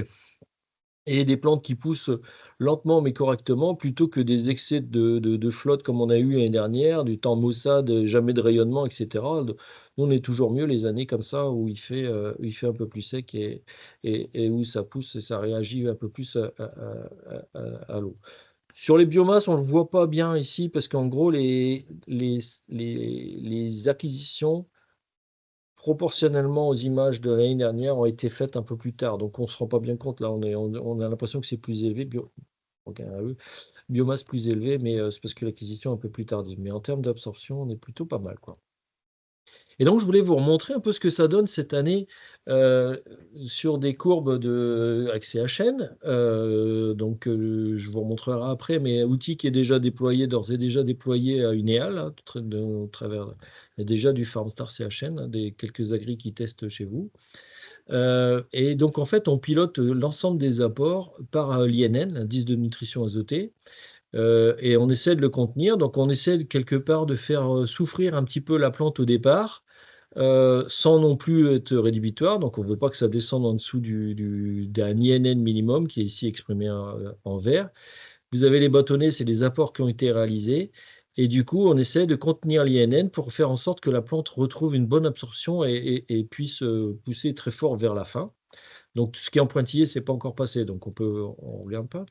et des plantes qui poussent lentement mais correctement, plutôt que des excès de flotte comme on a eu l'année dernière, du temps maussade, jamais de rayonnement, etc. Nous, on est toujours mieux les années comme ça où il fait un peu plus sec et où ça pousse et ça réagit un peu plus à l'eau. Sur les biomasses, on ne le voit pas bien ici parce qu'en gros, les acquisitions proportionnellement aux images de l'année dernière ont été faites un peu plus tard. Donc on ne se rend pas bien compte. Là, on a l'impression que c'est plus élevé, biomasse plus élevée, mais c'est parce que l'acquisition est un peu plus tardive. Mais en termes d'absorption, on est plutôt pas mal, quoi. Et donc, je voulais vous remontrer un peu ce que ça donne cette année sur des courbes avec CHN. Donc, je vous remontrerai après, mais outil qui est déjà déployé, d'ores et déjà déployé à UNEA, là, au travers. Il y a déjà du FarmStar CHN, hein, quelques agris qui testent chez vous. Et donc, en fait, on pilote l'ensemble des apports par l'INN, l'indice de nutrition azotée. Et on essaie de le contenir. Donc, on essaie quelque part de faire souffrir un petit peu la plante au départ, sans non plus être rédhibitoire. Donc, on ne veut pas que ça descende en dessous d'un INN minimum qui est ici exprimé en vert. Vous avez les bâtonnets, c'est les apports qui ont été réalisés. Et du coup, on essaie de contenir l'INN pour faire en sorte que la plante retrouve une bonne absorption et puisse pousser très fort vers la fin. Donc, tout ce qui est en pointillé, ce n'est pas encore passé, donc on ne regarde pas.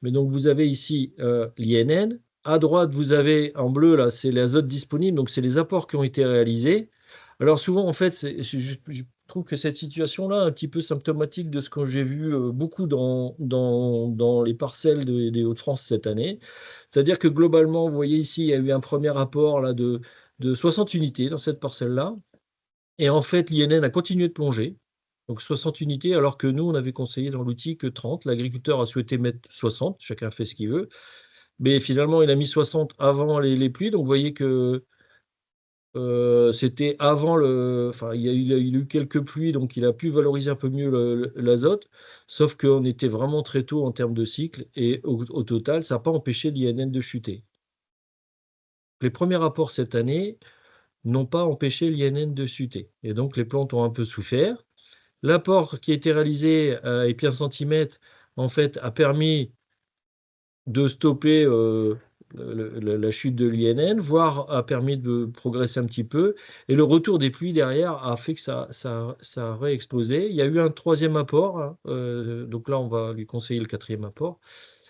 Mais donc, vous avez ici l'INN. À droite, vous avez en bleu, là, c'est l'azote disponible, donc c'est les apports qui ont été réalisés. Alors, souvent, en fait, je trouve que cette situation-là est un petit peu symptomatique de ce que j'ai vu beaucoup dans les parcelles des Hauts-de-France cette année. C'est-à-dire que globalement, vous voyez ici, il y a eu un premier apport là, de 60 unités dans cette parcelle-là. Et en fait, l'INN a continué de plonger. Donc 60 unités, alors que nous, on avait conseillé dans l'outil que 30. L'agriculteur a souhaité mettre 60, chacun fait ce qu'il veut. Mais finalement, il a mis 60 avant les pluies. Donc vous voyez que c'était avant enfin, il y a eu quelques pluies, donc il a pu valoriser un peu mieux l'azote. Sauf qu'on était vraiment très tôt en termes de cycle. Et au total, ça n'a pas empêché l'INN de chuter. Les premiers rapports cette année n'ont pas empêché l'INN de chuter. Et donc les plantes ont un peu souffert. L'apport qui a été réalisé à épi 1 centimètre, en fait, a permis de stopper la chute de l'INN, voire a permis de progresser un petit peu. Et le retour des pluies derrière a fait que ça a réexplosé. Il y a eu un troisième apport, hein, donc là, on va lui conseiller le quatrième apport.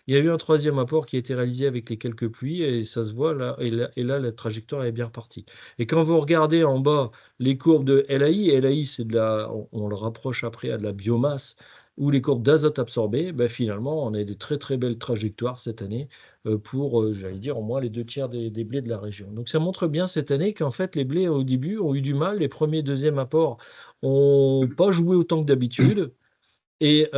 Il y a eu un troisième apport qui a été réalisé avec les quelques pluies et ça se voit là, et là la trajectoire est bien repartie. Et quand vous regardez en bas les courbes de LAI, c'est on le rapproche après à de la biomasse, ou les courbes d'azote absorbé, ben finalement on a des très très belles trajectoires cette année pour, j'allais dire, au moins les 2 tiers des blés de la région. Donc ça montre bien cette année qu'en fait les blés au début ont eu du mal, les premiers, deuxièmes apports n'ont pas joué autant que d'habitude. Et,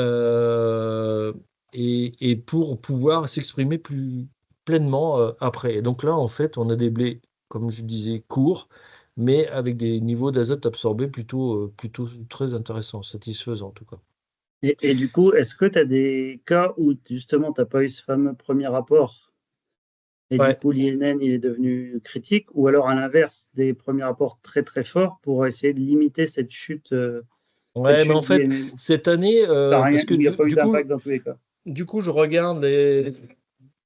pour pouvoir s'exprimer plus pleinement après. Et donc là, en fait, on a des blés comme je disais, court, mais avec des niveaux d'azote absorbés plutôt très intéressants, satisfaisants en tout cas. Et du coup, est-ce que tu as des cas où justement tu n'as pas eu ce fameux premier rapport et du Ouais, coup l'INN il est devenu critique, ou alors à l'inverse, des premiers rapports très très forts pour essayer de limiter cette ouais, mais en chute fait, d'INN? cette année, T'as rien, parce que il n'y a pas eu d'impact dans tous les cas. du coup, je regarde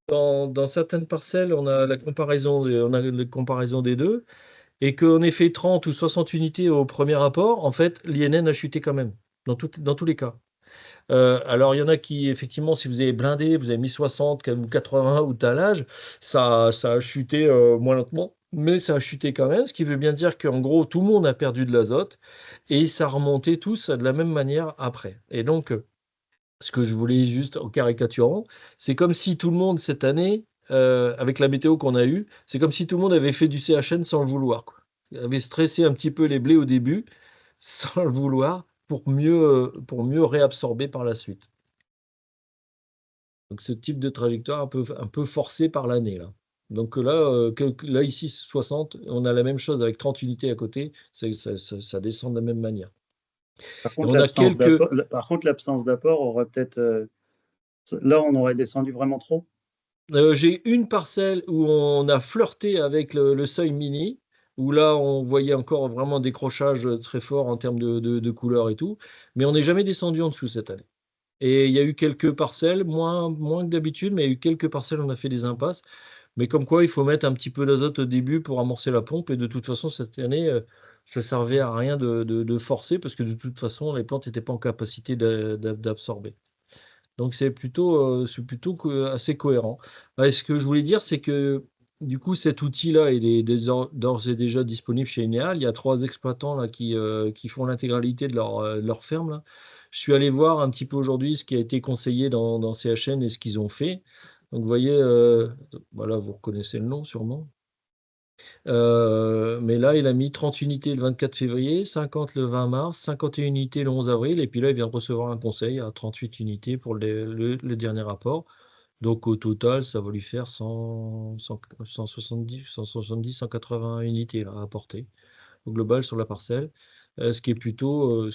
dans certaines parcelles, on a la comparaison des deux, et qu'on ait fait 30 ou 60 unités au premier rapport, en fait, l'INN a chuté quand même, dans tous les cas. Alors, il y en a qui, effectivement, si vous avez blindé, vous avez mis 60 ou 80 ou talage, ça a chuté moins lentement, mais ça a chuté quand même, ce qui veut bien dire qu'en gros, tout le monde a perdu de l'azote et ça remontait tous de la même manière après. Et donc, ce que je voulais juste en caricaturant, c'est comme si tout le monde cette année, avec la météo qu'on a eue, c'est comme si tout le monde avait fait du CHN sans le vouloir, quoi. Avait stressé un petit peu les blés au début, sans le vouloir, pour mieux réabsorber par la suite. Donc ce type de trajectoire un peu forcée par l'année là. Donc là, là ici 60, on a la même chose avec 30 unités à côté, ça descend de la même manière. Par Et contre, on a quelques, l'absence d'apport aurait peut-être. Là, on aurait descendu vraiment trop. j'ai une parcelle où on a flirté avec le seuil mini, où là on voyait encore vraiment un décrochage très fort en termes de couleur et tout, mais on n'est jamais descendu en dessous cette année. Et il y a eu quelques parcelles, moins que d'habitude, mais il y a eu quelques parcelles où on a fait des impasses. Mais comme quoi, il faut mettre un petit peu d'azote au début pour amorcer la pompe. Et de toute façon, cette année, ça ne servait à rien de forcer parce que de toute façon, les plantes n'étaient pas en capacité d'absorber. Donc assez cohérent. Ouais, ce que je voulais dire, c'est que du coup, cet outil-là, il est d'ores et déjà disponible chez Enea. Il y a 3 exploitants là, qui font l'intégralité de leur ferme, là. Je suis allé voir un petit peu aujourd'hui ce qui a été conseillé dans CHN et ce qu'ils ont fait. Donc, vous voyez, voilà, vous reconnaissez le nom sûrement. Mais là, il a mis 30 unités le 24 février, 50 le 20 mars, 51 unités le 11 avril, et puis là, il vient de recevoir un conseil à 38 unités pour le dernier rapport. Donc au total, ça va lui faire 170, 180 unités là, à apporter au global sur la parcelle, ce qui est plutôt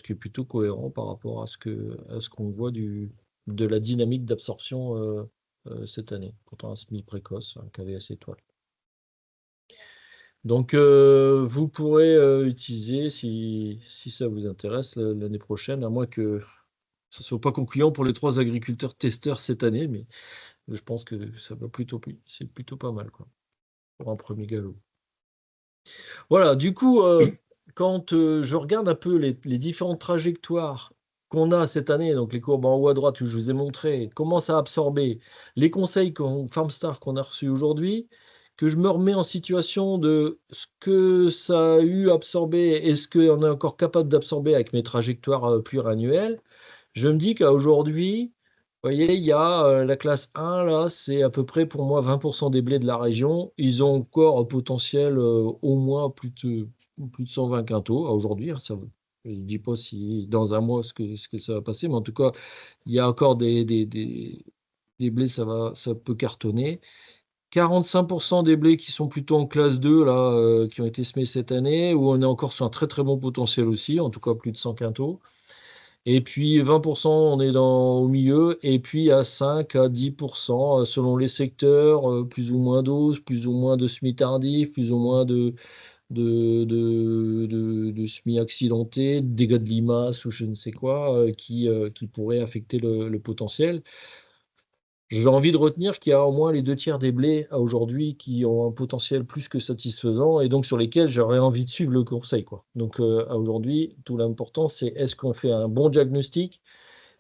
cohérent par rapport à ce qu'on voit de la dynamique d'absorption cette année, pourtant un SMI précoce, un KVS étoile. Donc, vous pourrez utiliser, si ça vous intéresse, l'année prochaine, à moins que ce ne soit pas concluant pour les 3 agriculteurs testeurs cette année, mais je pense que c'est plutôt pas mal, quoi, pour un premier galop. Voilà, du coup, quand je regarde un peu les différentes trajectoires qu'on a cette année, donc les courbes en haut à droite où je vous ai montré comment ça a absorbé, les conseils Farmstar qu'on a reçus aujourd'hui, que je me remets en situation de ce que ça a eu absorbé et ce qu'on est encore capable d'absorber avec mes trajectoires pluriannuelles, je me dis qu'à aujourd'hui, vous voyez, il y a la classe 1, là, c'est à peu près pour moi 20% des blés de la région. Ils ont encore un potentiel au moins plus de 120 quintaux à aujourd'hui, hein, je ne dis pas si dans un mois ce que ça va passer, mais en tout cas, il y a encore des blés, ça peut cartonner. 45% des blés qui sont plutôt en classe 2, là, qui ont été semés cette année, où on est encore sur un très très bon potentiel aussi, en tout cas plus de 100 quintaux. Et puis 20%, on est au milieu, et puis à 5 à 10% selon les secteurs, plus ou moins d'os, plus ou moins de semis tardifs, plus ou moins de semis accidentés, de dégâts de limaces ou je ne sais quoi, qui pourraient affecter le potentiel. J'ai envie de retenir qu'il y a au moins les 2 tiers des blés à aujourd'hui qui ont un potentiel plus que satisfaisant et donc sur lesquels j'aurais envie de suivre le conseil, quoi. Donc à aujourd'hui, tout l'important, c'est est-ce qu'on fait un bon diagnostic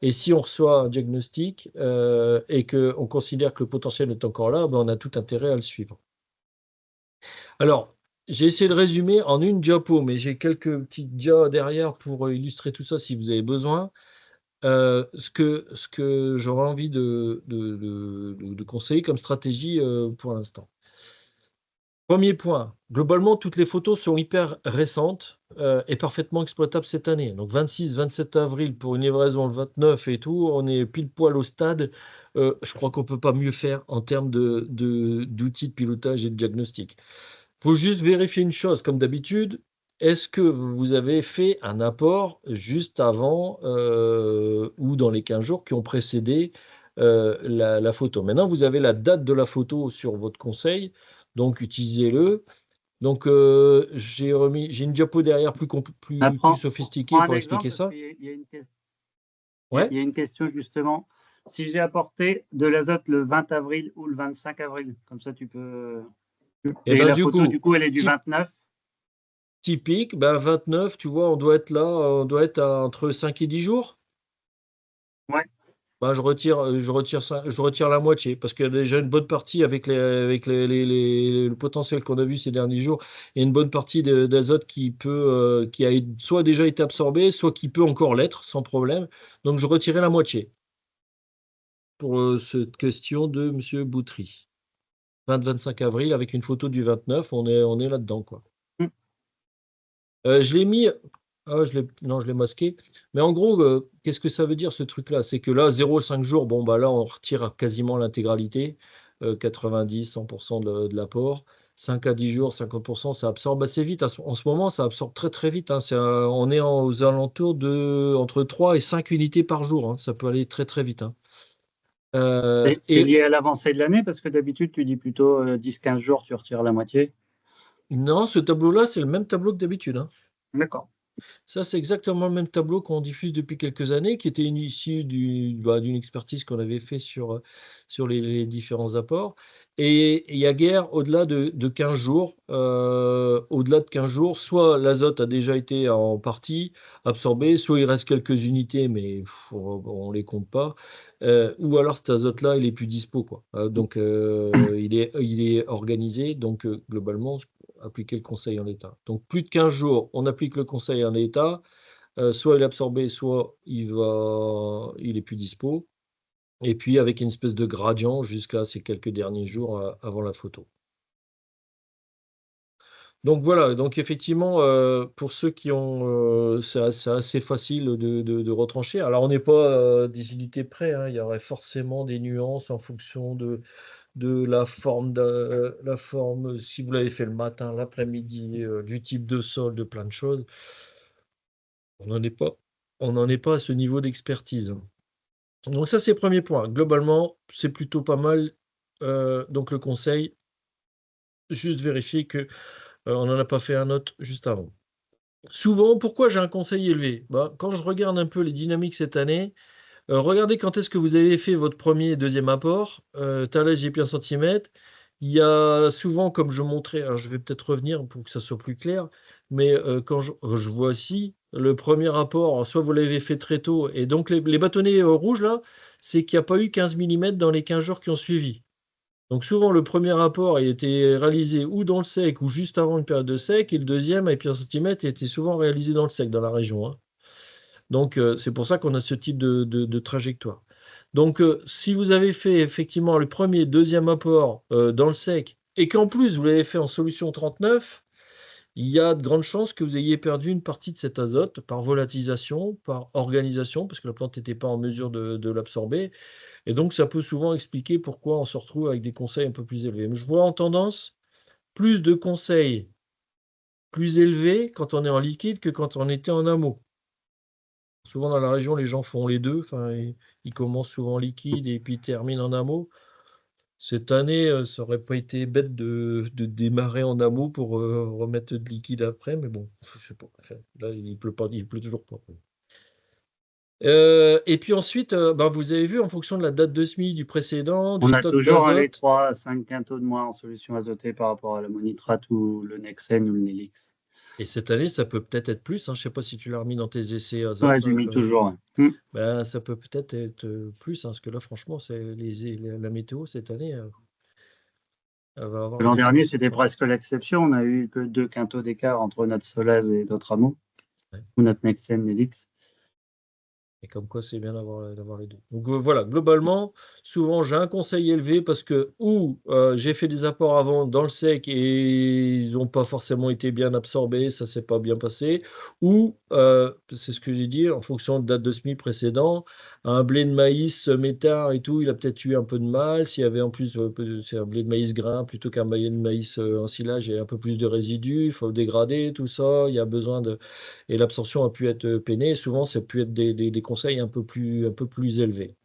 et si on reçoit un diagnostic et qu'on considère que le potentiel est encore là, ben, on a tout intérêt à le suivre. Alors, j'ai essayé de résumer en une diapo, mais j'ai quelques petites dias derrière pour illustrer tout ça si vous avez besoin. Ce que j'aurais envie de conseiller comme stratégie pour l'instant. Premier point, globalement, toutes les photos sont hyper récentes et parfaitement exploitables cette année. Donc 26-27 avril pour une livraison le 29 et tout, on est pile poil au stade. Je crois qu'on ne peut pas mieux faire en termes d'outils de pilotage et de diagnostic. faut juste vérifier une chose, comme d'habitude. Est-ce que vous avez fait un apport juste avant ou dans les 15 jours qui ont précédé la photo? Maintenant, vous avez la date de la photo sur votre conseil, donc utilisez-le. Donc, j'ai une diapo derrière plus sophistiquée Prends un pour exemple, expliquer parce ça. qu'il y a une question. Ouais. Il y a une question justement. Si j'ai apporté de l'azote le 20 avril ou le 25 avril, comme ça tu peux. Et Et ben la du photo, coup, du coup, elle est du 29. typique, ben 29, tu vois, on doit être là, on doit être entre 5 et 10 jours. Ouais. Ben, je retire la moitié parce qu'il y a déjà une bonne partie avec le potentiel qu'on a vu ces derniers jours et une bonne partie d'azote qui a soit déjà été absorbé, soit qui peut encore l'être sans problème. Donc, je retirais la moitié pour cette question de Monsieur Boutry. 20-25 avril avec une photo du 29, on est là-dedans, quoi. Mm. Je l'ai mis. Non, je l'ai masqué. Mais en gros, qu'est-ce que ça veut dire ce truc-là? C'est que là, 0,5 jours, bon, bah là, on retire quasiment l'intégralité, 90-100% de l'apport. 5 à 10 jours, 50%, ça absorbe assez vite. En ce moment, ça absorbe très très vite, hein. On est aux alentours de entre 3 et 5 unités par jour, hein. Ça peut aller très très vite, hein. C'est lié à l'avancée de l'année, parce que d'habitude, tu dis plutôt 10-15 jours, tu retires la moitié. Non, ce tableau-là, c'est le même tableau que d'habitude, hein. D'accord. Ça, c'est exactement le même tableau qu'on diffuse depuis quelques années, qui était issu d'une expertise qu'on avait fait sur les différents apports. Et il y a guère au-delà de 15 jours. Au-delà de 15 jours, soit l'azote a déjà été en partie absorbé, soit il reste quelques unités, mais on ne les compte pas. Ou alors cet azote-là, il est plus dispo, quoi. Donc, il est organisé. Donc, globalement, appliquer le conseil en l'état. Donc, plus de 15 jours, on applique le conseil en l'état. Soit il est absorbé, soit il est plus dispo. Et puis, avec une espèce de gradient jusqu'à ces quelques derniers jours avant la photo. Donc, voilà. Donc, effectivement, pour ceux qui ont... c'est assez facile de retrancher. Alors, on n'est pas des unités près, hein. Il y aurait forcément des nuances en fonction de la forme, si vous l'avez fait le matin, l'après-midi, du type de sol, de plein de choses. On n'en est pas à ce niveau d'expertise. Donc ça, c'est le premier point. Globalement, c'est plutôt pas mal. Donc le conseil, juste vérifier que on n'en a pas fait un autre juste avant. Souvent, pourquoi j'ai un conseil élevé? Bah, quand je regarde un peu les dynamiques cette année, regardez quand est-ce que vous avez fait votre premier et deuxième apport. Thalès, j'ai pris 1 centimètre. Il y a souvent, comme je montrais, alors je vais peut-être revenir pour que ça soit plus clair, mais quand je vois ici, le premier apport, soit vous l'avez fait très tôt, et donc les bâtonnets rouges là, c'est qu'il n'y a pas eu 15 mm dans les 15 jours qui ont suivi. Donc souvent, le premier apport il était réalisé ou dans le sec ou juste avant une période de sec, et le deuxième, avec 1 centimètre, il était souvent réalisé dans le sec, dans la région, hein. Donc, c'est pour ça qu'on a ce type de trajectoire. Donc, si vous avez fait effectivement le premier, deuxième apport dans le sec, et qu'en plus vous l'avez fait en solution 39, il y a de grandes chances que vous ayez perdu une partie de cet azote par volatilisation, par organisation, parce que la plante n'était pas en mesure de l'absorber. Et donc, ça peut souvent expliquer pourquoi on se retrouve avec des conseils un peu plus élevés. Mais je vois en tendance plus de conseils plus élevés quand on est en liquide que quand on était en amont. Souvent dans la région, les gens font les deux. Enfin, ils commencent souvent en liquide et puis ils terminent en amont. Cette année, ça aurait pas été bête de démarrer en amont pour remettre de liquide après, mais bon, je sais pas. Enfin, là, il pleut pas, il pleut toujours pas. Et puis ensuite, ben, vous avez vu en fonction de la date de semis du précédent, du On a stock toujours les d'azote. 3 à 5 quintaux de moins en solution azotée par rapport à l'ammonitrate ou le Nexen ou le Nélix. Et cette année, ça peut peut-être être plus, hein. Je sais pas si tu l'as remis dans tes essais Ouais, azote, j'ai là, mis toujours. Ouais. ben, ça peut peut-être être plus, hein, parce que là, franchement, la météo cette année, elle va avoir L'an des dernier, forces. c'était presque l'exception. On a eu que 2 quintaux d'écart entre notre Solaz et notre Amo, Ouais. ou notre Nexen Nélix. Et comme quoi, c'est bien d'avoir les deux. Donc voilà, globalement, souvent j'ai un conseil élevé parce que ou j'ai fait des apports avant dans le sec et ils n'ont pas forcément été bien absorbés, ça s'est pas bien passé, ou c'est ce que j'ai dit, en fonction de date de semis précédent, un blé de maïs métard et tout, il a peut-être eu un peu de mal. S'il y avait en plus, c'est un blé de maïs grain plutôt qu'un blé de maïs en silage, il y a un peu plus de résidus, il faut le dégrader, tout ça, il y a besoin de et l'absorption a pu être peinée. Souvent, ça a pu être des conseils un peu plus élevés.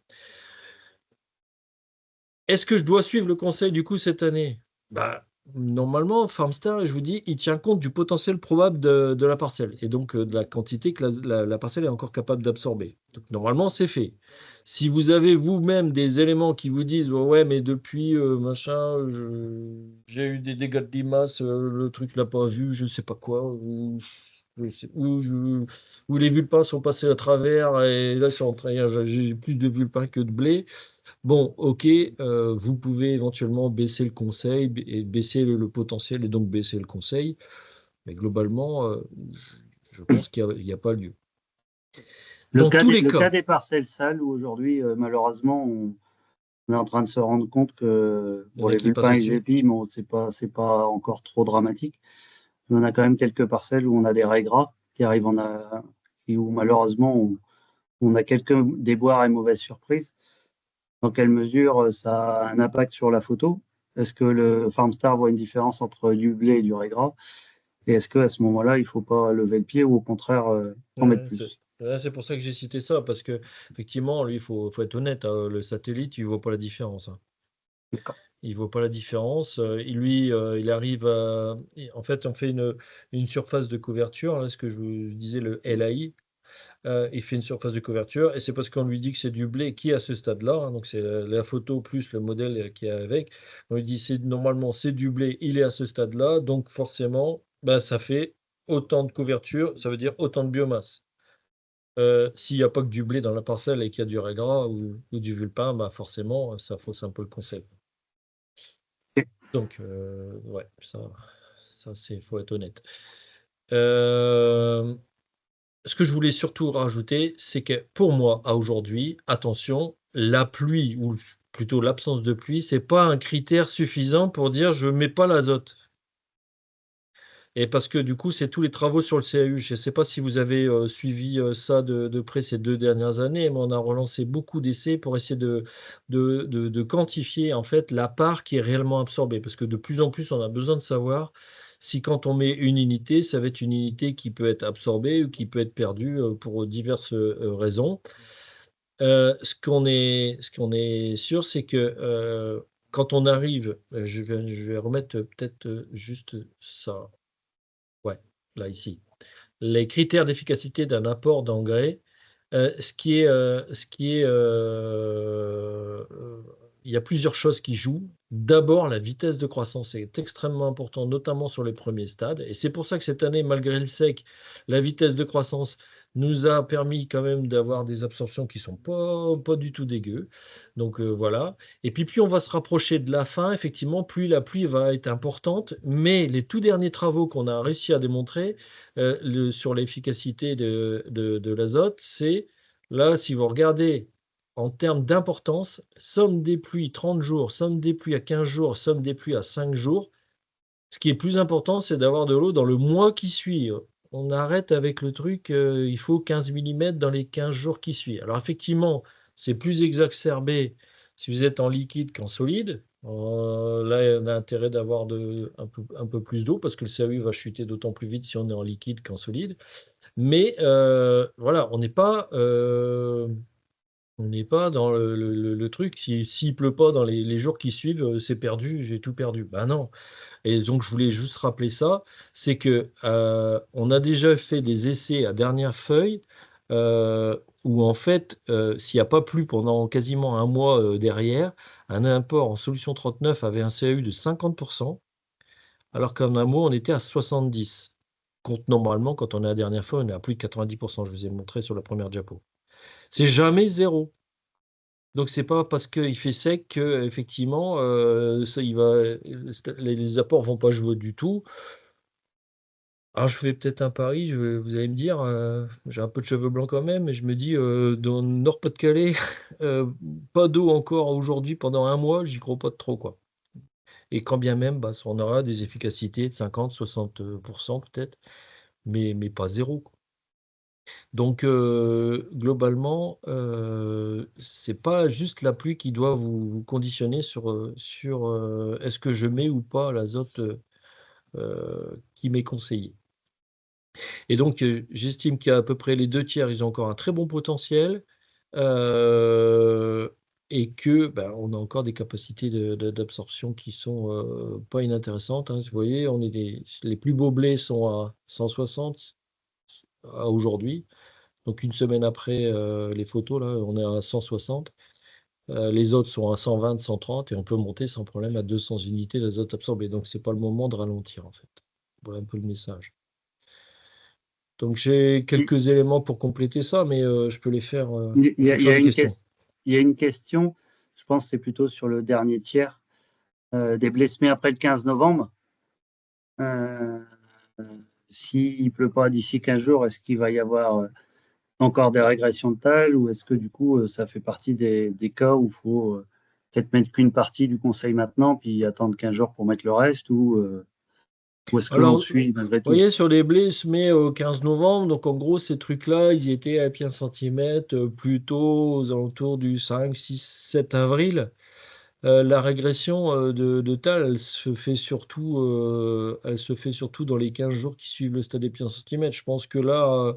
Est-ce que je dois suivre le conseil du coup cette année? Bah, normalement, Farmstar, je vous dis, il tient compte du potentiel probable de la parcelle et donc de la quantité que la parcelle est encore capable d'absorber. Donc normalement, c'est fait. Si vous avez vous-même des éléments qui vous disent, ouais, mais depuis machin, j'ai eu des dégâts de limaces, le truc l'a pas vu, je sais pas quoi, ou où les vulpins sont passés à travers et là, j'ai plus de vulpins que de blé. Bon, ok, vous pouvez éventuellement baisser le conseil et baisser le potentiel et donc baisser le conseil. Mais globalement, je pense qu'il y a pas lieu. Dans tous les Le cas cas, des parcelles sales, où aujourd'hui, malheureusement, on est en train de se rendre compte que il y en pour a les qui passent vulpins et les au-dessus. épis, bon, c'est pas encore trop dramatique. Mais on a quand même quelques parcelles où on a des raies gras qui arrivent où malheureusement on a quelques déboires et mauvaises surprises. Dans quelle mesure ça a un impact sur la photo? Est-ce que le Farmstar voit une différence entre du blé et du raie gras? Et est-ce qu'à ce moment-là, il ne faut pas lever le pied ou au contraire en mettre plus? C'est pour ça que j'ai cité ça, parce que effectivement, lui, faut être honnête, hein, le satellite, il voit pas la différence, hein. D'accord. Il voit pas la différence. Lui, il arrive à. En fait, on fait une surface de couverture, là, ce que je disais, le LAI. Il fait une surface de couverture et c'est parce qu'on lui dit que c'est du blé qui est à ce stade-là, hein, donc c'est la photo plus le modèle qui est avec. On lui dit normalement c'est du blé, il est à ce stade-là, donc forcément, bah, ça fait autant de couverture, ça veut dire autant de biomasse. S'il n'y a pas que du blé dans la parcelle et qu'il y a du raie gras ou du vulpin, bah forcément, ça fausse un peu le concept. Donc, ouais, ça c'est, faut être honnête. Euh, Ce que je voulais surtout rajouter, c'est que pour moi, à aujourd'hui, attention, la pluie ou plutôt l'absence de pluie, c'est pas un critère suffisant pour dire je mets pas l'azote. Et parce que du coup, c'est tous les travaux sur le CAU. Je ne sais pas si vous avez suivi ça de près ces 2 dernières années, mais on a relancé beaucoup d'essais pour essayer de quantifier en fait la part qui est réellement absorbée. Parce que de plus en plus, on a besoin de savoir si quand on met une unité, ça va être une unité qui peut être absorbée ou qui peut être perdue pour diverses raisons. Ce qu'on est sûr, c'est que quand on arrive, je vais remettre peut-être juste ça. Ouais, là, ici. Les critères d'efficacité d'un apport d'engrais, il y a plusieurs choses qui jouent. D'abord, la vitesse de croissance est extrêmement importante, notamment sur les premiers stades. Et c'est pour ça que cette année, malgré le sec, la vitesse de croissance nous a permis quand même d'avoir des absorptions qui sont pas du tout dégueu. Donc voilà. Et puis plus on va se rapprocher de la fin, effectivement, plus la pluie va être importante. Mais les tout derniers travaux qu'on a réussi à démontrer sur l'efficacité de l'azote, c'est là, si vous regardez en termes d'importance, somme des pluies 30 jours, somme des pluies à 15 jours, somme des pluies à 5 jours. Ce qui est plus important, c'est d'avoir de l'eau dans le mois qui suit. On arrête avec le truc, il faut 15 millimètres dans les 15 jours qui suivent. Alors effectivement, c'est plus exacerbé si vous êtes en liquide qu'en solide. Là, on a intérêt d'avoir un peu plus d'eau parce que le CAU va chuter d'autant plus vite si on est en liquide qu'en solide. Mais voilà, on n'est pas dans le truc. S'il pleut pas dans les jours qui suivent, c'est perdu, j'ai tout perdu. Ben non. Et donc, je voulais juste rappeler ça, c'est que on a déjà fait des essais à dernière feuille où en fait, s'il n'y a pas plu pendant quasiment un mois derrière, un import en solution 39 avait un CAU de 50%, alors qu'en un mois, on était à 70. Compte normalement, quand on est à dernière feuille, on est à plus de 90%. Je vous ai montré sur la première diapo. C'est jamais zéro. Donc c'est pas parce qu'il fait sec que effectivement les apports vont pas jouer du tout. Alors, je fais peut-être un pari, vous allez me dire, j'ai un peu de cheveux blancs quand même, mais je me dis, dans le Nord-Pas-de-Calais, pas d'eau encore aujourd'hui pendant un mois, j'y crois pas trop, quoi. Et quand bien même, bah, on aura des efficacités de 50-60% peut-être, mais pas zéro, quoi. Donc, globalement, c'est pas juste la pluie qui doit vous conditionner sur est-ce que je mets ou pas l'azote qui m'est conseillé. Et donc, j'estime qu'il y a à peu près les 2 tiers, ils ont encore un très bon potentiel, et que, ben, on a encore des capacités d'absorption qui sont pas inintéressantes, hein. Vous voyez, les plus beaux blés sont à 160 à aujourd'hui. Donc, une semaine après les photos, là, on est à 160. Les autres sont à 120, 130, et on peut monter sans problème à 200 unités d'azote absorbé. Donc, c'est pas le moment de ralentir, en fait. Voilà un peu le message. Donc j'ai quelques éléments pour compléter ça, mais je peux les faire en Il y a, il y fonction a des une questions. il y a une question, je pense que c'est plutôt sur le dernier tiers, des blés semés après le 15 novembre. Euh, S'il ne pleut pas d'ici 15 jours, est-ce qu'il va y avoir encore des régressions de taille, ou est-ce que du coup, ça fait partie des cas où il faut peut-être mettre qu'une partie du conseil maintenant, puis attendre 15 jours pour mettre le reste, ou est-ce qu'on Alors, vous suit malgré tout? voyez, sur les blés semés au 15 novembre, donc en gros, ces trucs-là, ils étaient à pied un centimètre, plutôt aux alentours du 5, 6, 7 avril. La régression de taille, elle se fait surtout dans les 15 jours qui suivent le stade des pieds en centimètres. Je pense que là,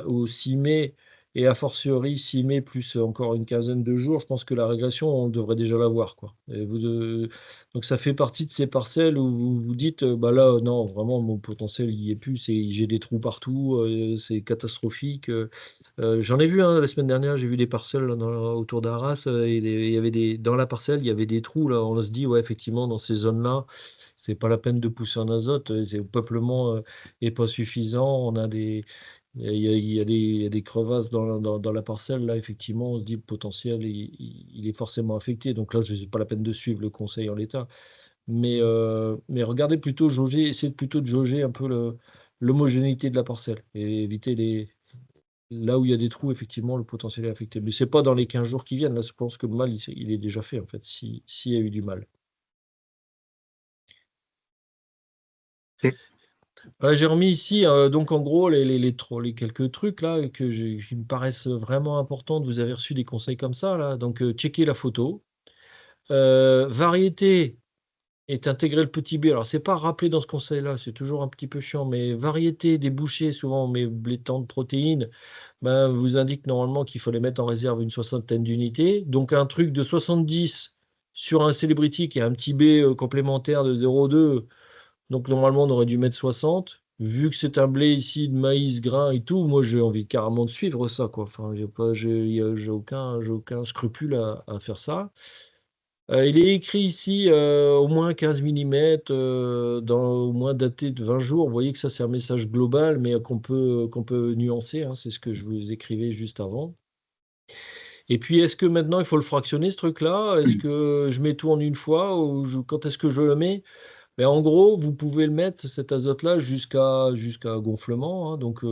au 6 mai, et a fortiori 6 mai plus encore une quinzaine de jours, je pense que la régression, on devrait déjà l'avoir, quoi. Donc ça fait partie de ces parcelles où vous vous dites, bah là, non, vraiment, mon potentiel, il n'y est plus, j'ai des trous partout, c'est catastrophique. J'en ai vu, hein, la semaine dernière, j'ai vu des parcelles là, autour d'Arras, il y avait dans la parcelle, il y avait des trous, là, on se dit, ouais, effectivement, dans ces zones-là, c'est pas la peine de pousser en azote, le peuplement est pas suffisant, on a des, il y a des crevasses dans la parcelle, là, effectivement, on se dit, le potentiel, il est forcément affecté, donc là, c'est pas la peine de suivre le conseil en l'état, mais regardez plutôt, essayez plutôt de jauger un peu l'homogénéité de la parcelle, et éviter là où il y a des trous, effectivement, le potentiel est affecté. Mais c'est pas dans les 15 jours qui viennent. Là, je pense que le mal, il est déjà fait, en fait, s'il y a eu du mal. Ok. Voilà, j'ai remis ici, donc en gros, les quelques trucs là qui me paraissent vraiment importants. Vous avez reçu des conseils comme ça, là. Donc, checker la photo. Variété est intégré le petit B. Alors, c'est pas rappelé dans ce conseil-là, c'est toujours un petit peu chiant, mais variété des bouchées, souvent, mais les temps de protéines, ben, vous indique normalement qu'il faut les mettre en réserve une soixantaine d'unités. Donc un truc de 70 sur un Celebrity qui a un petit B complémentaire de 0,2, donc normalement on aurait dû mettre 60. Vu que c'est un blé ici de maïs, grain et tout, moi j'ai envie carrément de suivre ça, quoi. Enfin, j'ai aucun scrupule à faire ça. Il est écrit ici au moins 15 millimètres, au moins daté de 20 jours. Vous voyez que ça, c'est un message global, mais qu'on peut nuancer, hein. C'est ce que je vous écrivais juste avant. Et puis, est-ce que maintenant, il faut le fractionner, ce truc-là? Est-ce que je mets tout en une fois ou quand est-ce que je le mets? Mais en gros, vous pouvez le mettre, cet azote-là, jusqu'à gonflement, hein. Donc,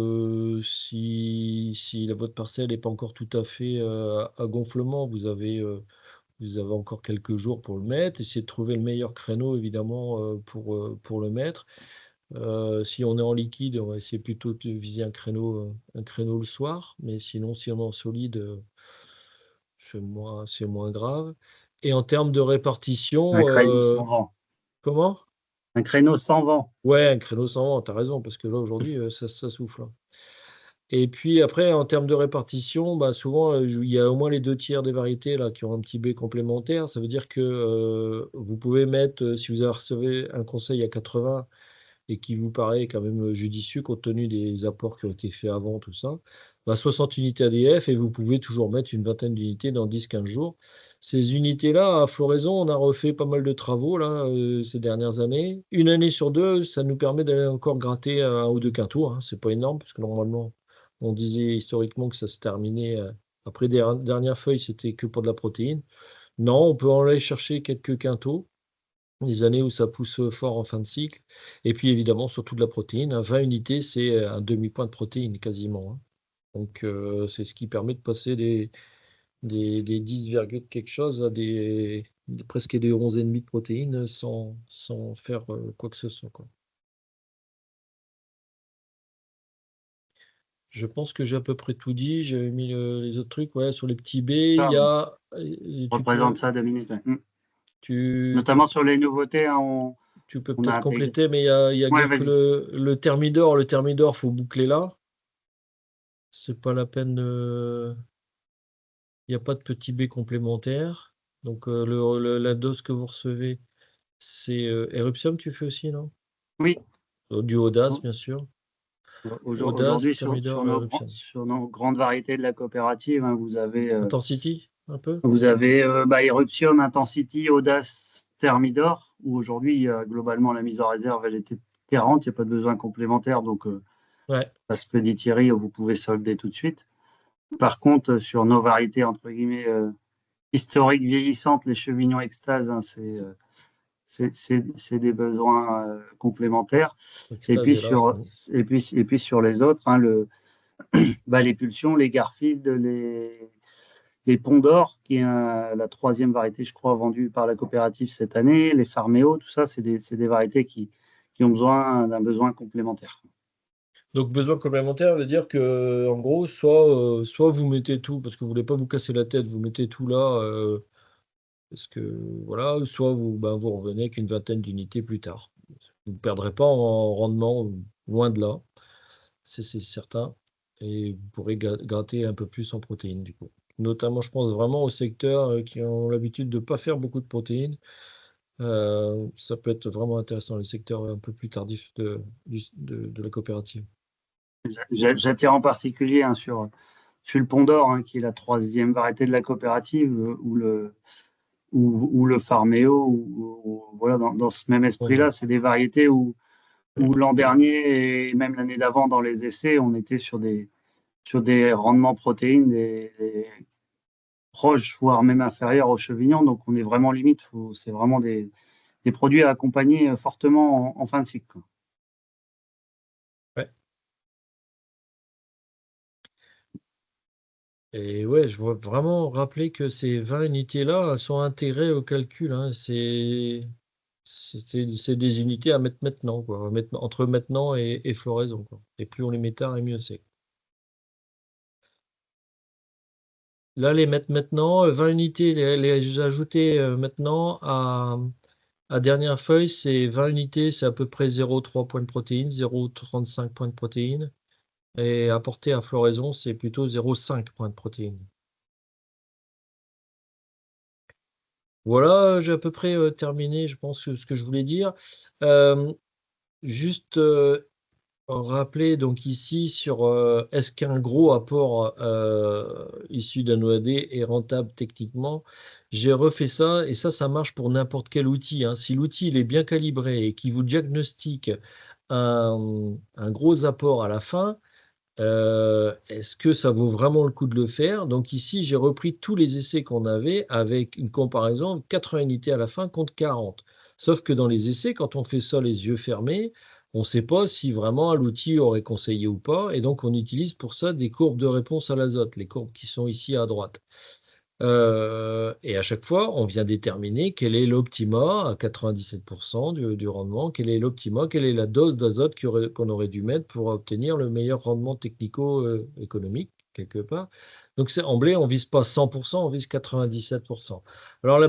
si votre parcelle n'est pas encore tout à fait à gonflement, vous avez encore quelques jours pour le mettre. Essayez de trouver le meilleur créneau, évidemment, pour le mettre. Si on est en liquide, on va essayer plutôt de viser un créneau le soir. Mais sinon, si on est en solide, c'est moins grave. Et en termes de Un répartition, créneau sans vent. comment? Un créneau sans vent. Ouais, un créneau sans vent, tu as raison, parce que là, aujourd'hui, ça souffle, hein. Et puis après, en termes de répartition, bah, souvent, il y a au moins les 2 tiers des variétés là, qui ont un petit B complémentaire. Ça veut dire que vous pouvez mettre, si vous recevez un conseil à 80 et qui vous paraît quand même judicieux compte tenu des apports qui ont été faits avant, tout ça, bah, 60 unités ADF et vous pouvez toujours mettre une vingtaine d'unités dans 10-15 jours. Ces unités-là, à floraison, on a refait pas mal de travaux là, ces dernières années. Une année sur deux, ça nous permet d'aller encore gratter un ou deux quintaux, hein. C'est pas énorme, parce que normalement, on disait historiquement que ça se terminait après des dernières feuilles, c'était que pour de la protéine. Non, on peut en aller chercher quelques quintaux. les années où ça pousse fort en fin de cycle. Et puis évidemment, surtout de la protéine. 20 unités, c'est un demi-point de protéine quasiment, hein. Donc c'est ce qui permet de passer des 10, quelque chose à presque des 11,5 de protéines sans faire quoi que ce soit, quoi. Je pense que j'ai à peu près tout dit. J'avais mis les autres trucs. Ouais, sur les petits B, il y a. Représente ça 2 minutes. Ouais. Tu Notamment sur les nouveautés, hein, peux on a peut-être intégré. compléter, mais il y a Ouais, guère que vas-y. le thermidor. Le thermidor, faut boucler là. C'est pas la peine de. Il n'y a pas de petit B complémentaire. Donc la dose que vous recevez, c'est Eruptium, tu fais aussi, non? Oui. Du Audace, bien sûr. Audace, Aujourd'hui, sur thermidor, Eruptium. nos grandes variétés de la coopérative, hein, vous avez Intensity, un peu? Eruption, Intensity, Audace, Thermidor, où aujourd'hui, globalement, la mise en réserve, elle était 40, il n'y a pas de besoin complémentaire, donc Ouais. parce que dit Thierry, vous pouvez solder tout de suite. Par contre, sur nos variétés, entre guillemets, historiques, vieillissantes, les chevignons extase, hein, c'est des besoins complémentaires. Et Extase puis, est là. et puis sur les autres, hein, les pulsions, les Garfield, les Ponts d'Or, qui est la troisième variété, je crois, vendue par la coopérative cette année, les Farméo, tout ça, c'est des variétés qui ont besoin d'un besoin complémentaire. Donc besoin complémentaire veut dire que en gros, soit vous mettez tout parce que vous voulez pas vous casser la tête, vous mettez tout là parce que voilà, soit vous revenez avec une vingtaine d'unités plus tard. Vous ne perdrez pas en rendement, loin de là, c'est certain, et vous pourrez gratter un peu plus en protéines du coup. Notamment, je pense vraiment aux secteurs qui ont l'habitude de ne pas faire beaucoup de protéines. Ça peut être vraiment intéressant, les secteurs un peu plus tardifs de la coopérative. J'attire en particulier sur le Pont d'Or, hein, qui est la troisième variété de la coopérative, ou le Farméo, voilà, dans ce même esprit-là, c'est des variétés où l'an dernier et même l'année d'avant, dans les essais, on était sur des rendements protéines proches, voire même inférieurs aux chevignons. Donc, on est vraiment limite. C'est vraiment des produits à accompagner fortement en fin de cycle, quoi. Ouais. Et ouais, je veux vraiment rappeler que ces 20 unités-là sont intégrées au calcul, hein. C'est des unités à mettre maintenant, quoi. Entre maintenant et floraison, quoi. Et plus on les met tard, et mieux c'est. Là, les mettre maintenant, 20 unités, les ajouter maintenant à dernière feuille, c'est 20 unités, c'est à peu près 0,3 points de protéines, 0,35 points de protéines. Et apporter à floraison, c'est plutôt 0,5 points de protéines. Voilà, j'ai à peu près terminé, je pense, ce que je voulais dire. Juste rappeler donc ici sur est-ce qu'un gros apport issu d'un OAD est rentable techniquement. J'ai refait ça et ça marche pour n'importe quel outil, hein. Si l'outil il est bien calibré et qu'il vous diagnostique un gros apport à la fin, est-ce que ça vaut vraiment le coup de le faire? Donc ici, j'ai repris tous les essais qu'on avait avec une comparaison 80 unités à la fin contre 40. Sauf que dans les essais, quand on fait ça les yeux fermés, on ne sait pas si vraiment l'outil aurait conseillé ou pas. Et donc, on utilise pour ça des courbes de réponse à l'azote, les courbes qui sont ici à droite. Et à chaque fois, on vient déterminer quel est l'optima à 97% du rendement, quel est l'optima, quelle est la dose d'azote qu'on aurait dû mettre pour obtenir le meilleur rendement technico-économique, quelque part. Donc, en blé, on ne vise pas 100%, on vise 97%. Alors,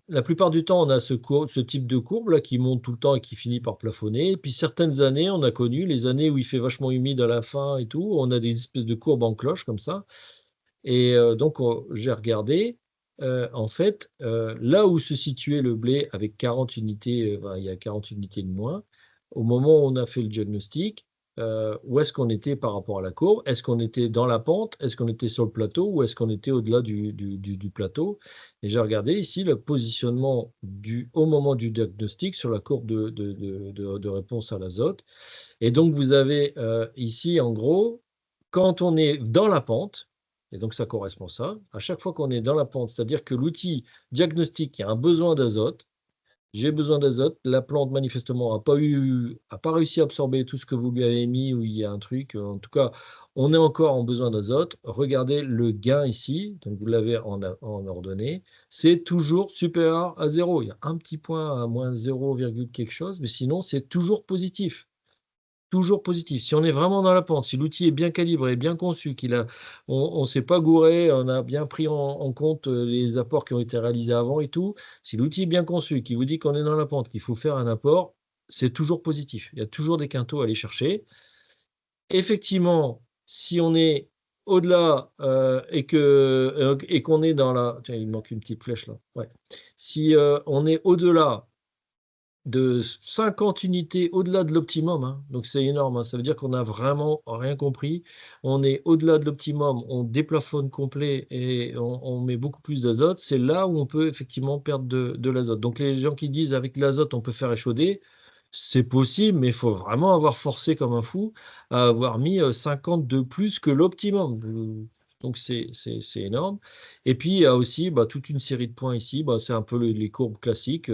la plupart du temps, on a ce type de courbe là, qui monte tout le temps et qui finit par plafonner. Et puis, certaines années, on a connu les années où il fait vachement humide à la fin et tout, on a des espèces de courbes en cloche comme ça. Et donc, j'ai regardé, en fait, là où se situait le blé avec 40 unités, il y a 40 unités de moins, au moment où on a fait le diagnostic, où est-ce qu'on était par rapport à la courbe? Est-ce qu'on était dans la pente? Est-ce qu'on était sur le plateau? Ou est-ce qu'on était au-delà du plateau? Et j'ai regardé ici le positionnement au moment du diagnostic sur la courbe de réponse à l'azote. Et donc, vous avez ici, en gros, quand on est dans la pente, et donc ça correspond à ça, à chaque fois qu'on est dans la pente, c'est-à-dire que l'outil diagnostique qu'il y a un besoin d'azote, j'ai besoin d'azote. La plante, manifestement, a pas réussi à absorber tout ce que vous lui avez mis, ou il y a un truc. En tout cas, on est encore en besoin d'azote. Regardez le gain ici, donc vous l'avez en ordonnée, c'est toujours supérieur à 0. Il y a un petit point à moins 0, quelque chose, mais sinon, c'est toujours positif. Toujours positif. Si on est vraiment dans la pente, si l'outil est bien calibré, bien conçu, on ne s'est pas gouré, on a bien pris en compte les apports qui ont été réalisés avant et tout, si l'outil est bien conçu, qui vous dit qu'on est dans la pente, qu'il faut faire un apport, c'est toujours positif. Il y a toujours des quintaux à aller chercher. Effectivement, si on est au-delà et qu'on est dans la... Tiens, il manque une petite flèche là. Ouais. Si on est au-delà de 50 unités au-delà de l'optimum, hein. Donc c'est énorme, hein. Ça veut dire qu'on n'a vraiment rien compris. On est au-delà de l'optimum, on déplafonne complet et on met beaucoup plus d'azote. C'est là où on peut effectivement perdre de l'azote. Donc les gens qui disent avec l'azote on peut faire échauder, c'est possible, mais il faut vraiment avoir forcé comme un fou à avoir mis 50 de plus que l'optimum. Donc c'est énorme. Et puis il y a aussi toute une série de points ici. C'est un peu les courbes classiques.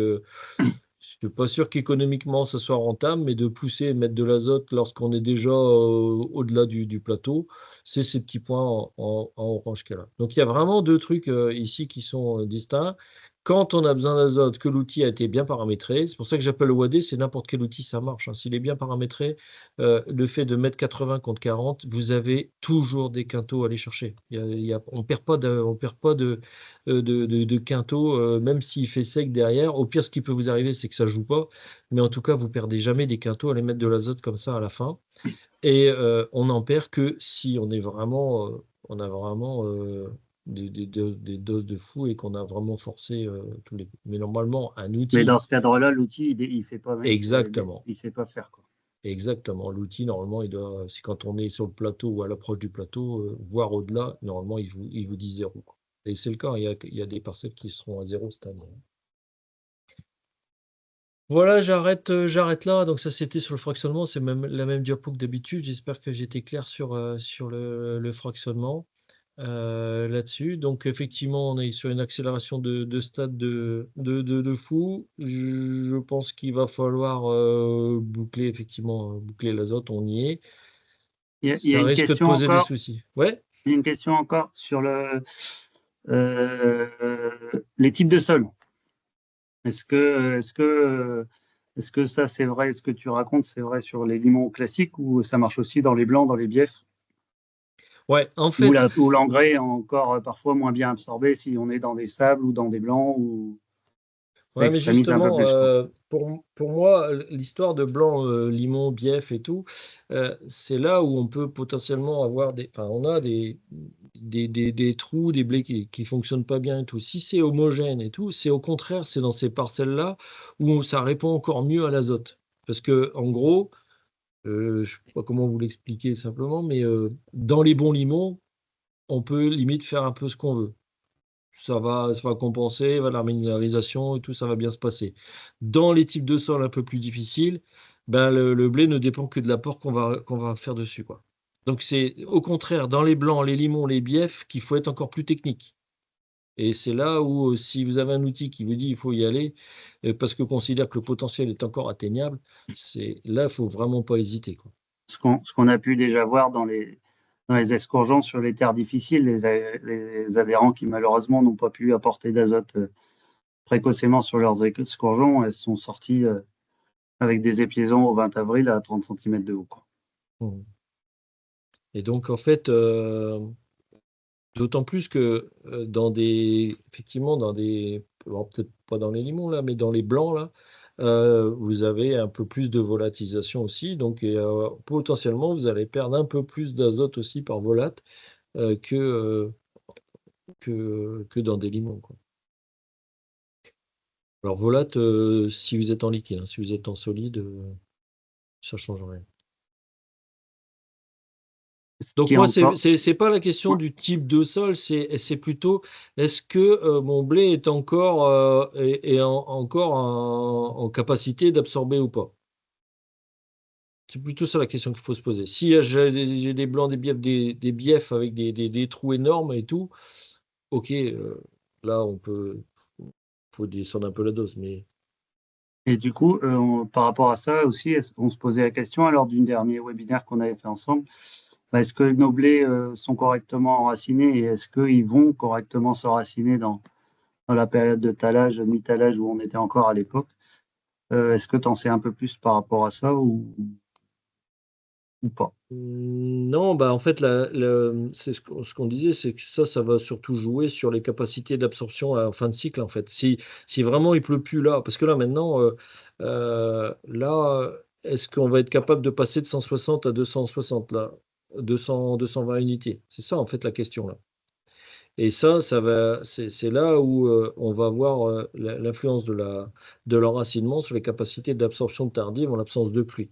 Je suis pas sûr qu'économiquement ça soit rentable, mais de pousser et mettre de l'azote lorsqu'on est déjà au-delà du plateau, c'est ces petits points en orange qu'il y a là. Donc il y a vraiment deux trucs ici qui sont distincts. Quand on a besoin d'azote, que l'outil a été bien paramétré, c'est pour ça que j'appelle OAD, c'est n'importe quel outil, ça marche, hein. S'il est bien paramétré, le fait de mettre 80 contre 40, vous avez toujours des quintaux à aller chercher. On perd pas de quinto, même s'il fait sec derrière. Au pire, ce qui peut vous arriver, c'est que ça ne joue pas. Mais en tout cas, vous ne perdez jamais des quintos à les mettre de l'azote comme ça à la fin. Et on n'en perd que si on a vraiment des doses de fou et qu'on a vraiment forcé tous les. Mais normalement, un Mais outil, dans ce cadre-là, l'outil, il fait pas, exactement. il fait pas faire, quoi. Exactement. L'outil, normalement, c'est quand on est sur le plateau ou à l'approche du plateau, voire au-delà, normalement, il vous dit 0, quoi. Et c'est le cas, il y a des parcelles qui seront à 0 cette année. Voilà, j'arrête là. Donc ça, c'était sur le fractionnement. C'est même la même diapo que d'habitude. J'espère que j'étais clair sur le fractionnement là-dessus. Donc effectivement, on est sur une accélération de stade de fou. Je pense qu'il va falloir boucler, effectivement, boucler l'azote. On y est. Il y a Ça une risque de question poser des encore. soucis. Ouais. Il y a une question encore sur les types de sols. Est-ce que ça, c'est vrai, ce que tu racontes, c'est vrai sur les limons classiques ou ça marche aussi dans les blancs, dans les biefs, Ouais, en fait, où l'engrais est encore parfois moins bien absorbé si on est dans des sables ou dans des blancs, où ça ouais, mais extrémise un peu justement, plus, quoi. pour moi, l'histoire de blanc, limon, bief et tout, c'est là où on peut potentiellement avoir enfin, on a des trous, des blés qui fonctionnent pas bien et tout. Si c'est homogène et tout, c'est au contraire, c'est dans ces parcelles-là où ça répond encore mieux à l'azote. Parce que, en gros, je sais pas comment vous l'expliquer simplement, mais dans les bons limons, on peut limite faire un peu ce qu'on veut. Ça va compenser, la minéralisation et tout, ça va bien se passer. Dans les types de sols un peu plus difficiles, ben le blé ne dépend que de l'apport qu'on va faire dessus, quoi. Donc c'est au contraire dans les blancs, les limons, les biefs qu'il faut être encore plus technique. Et c'est là où si vous avez un outil qui vous dit il faut y aller, parce que considère que le potentiel est encore atteignable, c'est là, il faut vraiment pas hésiter, quoi. Ce qu'on a pu déjà voir dans les escourgeons sur les terres difficiles, les adhérents qui malheureusement n'ont pas pu apporter d'azote précocement sur leurs escourgeons, elles sont sorties avec des épiaisons au 20 avril à 30 cm de haut, quoi. Mmh. Et donc en fait, d'autant plus que effectivement, alors peut-être pas dans les limons là, mais dans les blancs là, vous avez un peu plus de volatilisation aussi. Donc potentiellement, vous allez perdre un peu plus d'azote aussi par volate euh, que, euh, que dans des limons, quoi. Alors volate, si vous êtes en liquide, hein, si vous êtes en solide, ça change rien. Ce qui Donc est moi, encore, c'est pas la question du type de sol, c'est plutôt est-ce que mon blé est encore, encore en capacité d'absorber ou pas? C'est plutôt ça la question qu'il faut se poser. Si j'ai des blancs, des biefs, des biefs avec des trous énormes et tout, ok, là faut descendre un peu la dose, mais Et du coup, par rapport à ça aussi, on se posait la question lors du dernier webinaire qu'on avait fait ensemble, est-ce que nos blés sont correctement enracinés et est-ce qu'ils vont correctement s'enraciner dans la période de talage, mi-talage où on était encore à l'époque? Est-ce que tu en sais un peu plus par rapport à ça ou pas? Non, en fait, c'est ce qu'on disait, c'est que ça va surtout jouer sur les capacités d'absorption en fin de cycle, en fait. Si vraiment il pleut plus là, parce que là maintenant, là, est-ce qu'on va être capable de passer de 160 à 260 là, 220 unités? C'est ça en fait la question là. Et c'est là où on va voir l'influence de l'enracinement sur les capacités d'absorption tardive en l'absence de pluie.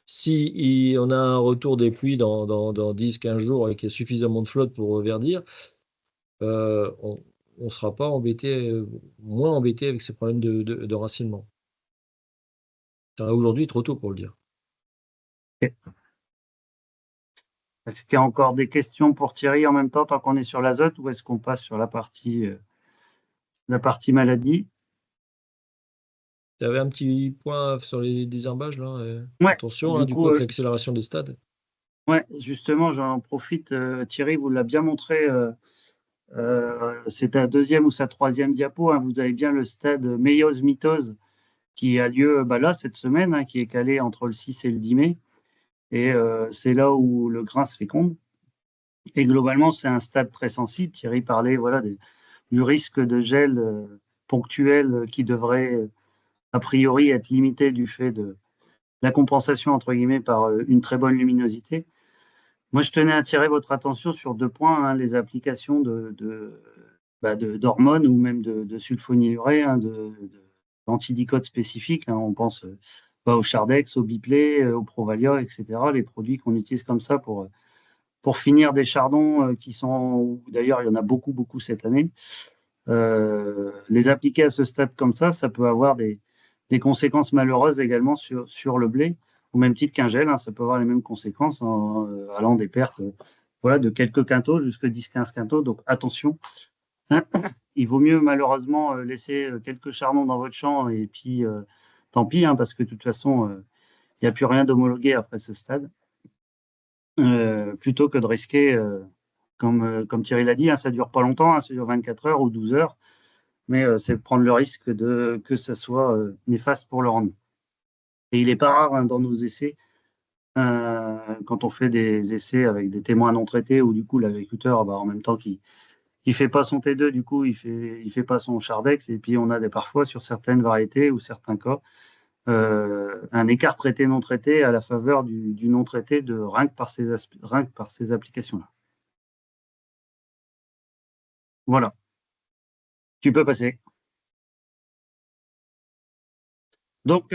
Si on a un retour des pluies dans 10-15 jours et qu'il y a suffisamment de flotte pour reverdir, on ne sera pas moins embêté avec ces problèmes d'enracinement. Aujourd'hui, trop tôt pour le dire. Est-ce qu'il y a encore des questions pour Thierry en même temps, tant qu'on est sur l'azote, ou est-ce qu'on passe sur la partie maladie? Tu avais un petit point sur les désherbages là. Ouais, Attention, du coup, avec l'accélération des stades. Ouais, justement, j'en profite. Thierry vous l'a bien montré. C'est ta deuxième ou sa troisième diapo. Hein, vous avez bien le stade méiose-mitose qui a lieu là cette semaine, hein, qui est calé entre le 6 et le 10 mai. Et c'est là où le grain se féconde. Et globalement, c'est un stade très sensible. Thierry parlait du risque de gel ponctuel qui devrait a priori être limité du fait de la compensation entre guillemets par une très bonne luminosité. Moi, je tenais à attirer votre attention sur 2 points, hein, les applications d'hormones ou même de sulfonylurée, hein, d'antidicotes spécifiques. Hein, on pense au Chardex, au Biplay, au Provalia, etc. Les produits qu'on utilise comme ça pour finir des chardons qui sont, d'ailleurs, il y en a beaucoup, beaucoup cette année. Les appliquer à ce stade comme ça peut avoir des conséquences malheureuses également sur le blé, au même titre qu'un gel, hein, ça peut avoir les mêmes conséquences, allant des pertes de quelques quintaux jusqu'à 10-15 quintaux. Donc attention, il vaut mieux malheureusement laisser quelques chardons dans votre champ et puis tant pis, hein, parce que de toute façon, il n'y a plus rien d'homologué après ce stade, plutôt que de risquer, comme Thierry l'a dit, hein, ça ne dure pas longtemps, hein, ça dure 24 heures ou 12 heures, mais c'est prendre le risque que ça soit néfaste pour le rendement. Et il n'est pas rare, hein, dans nos essais, quand on fait des essais avec des témoins non traités, où du coup l'agriculteur, en même temps qu'il ne fait pas son T2, du coup il fait pas son Chardex, et puis on a parfois sur certaines variétés ou certains cas, un écart traité non traité à la faveur du non traité rien que par ces applications-là. Voilà. Tu peux passer. Donc,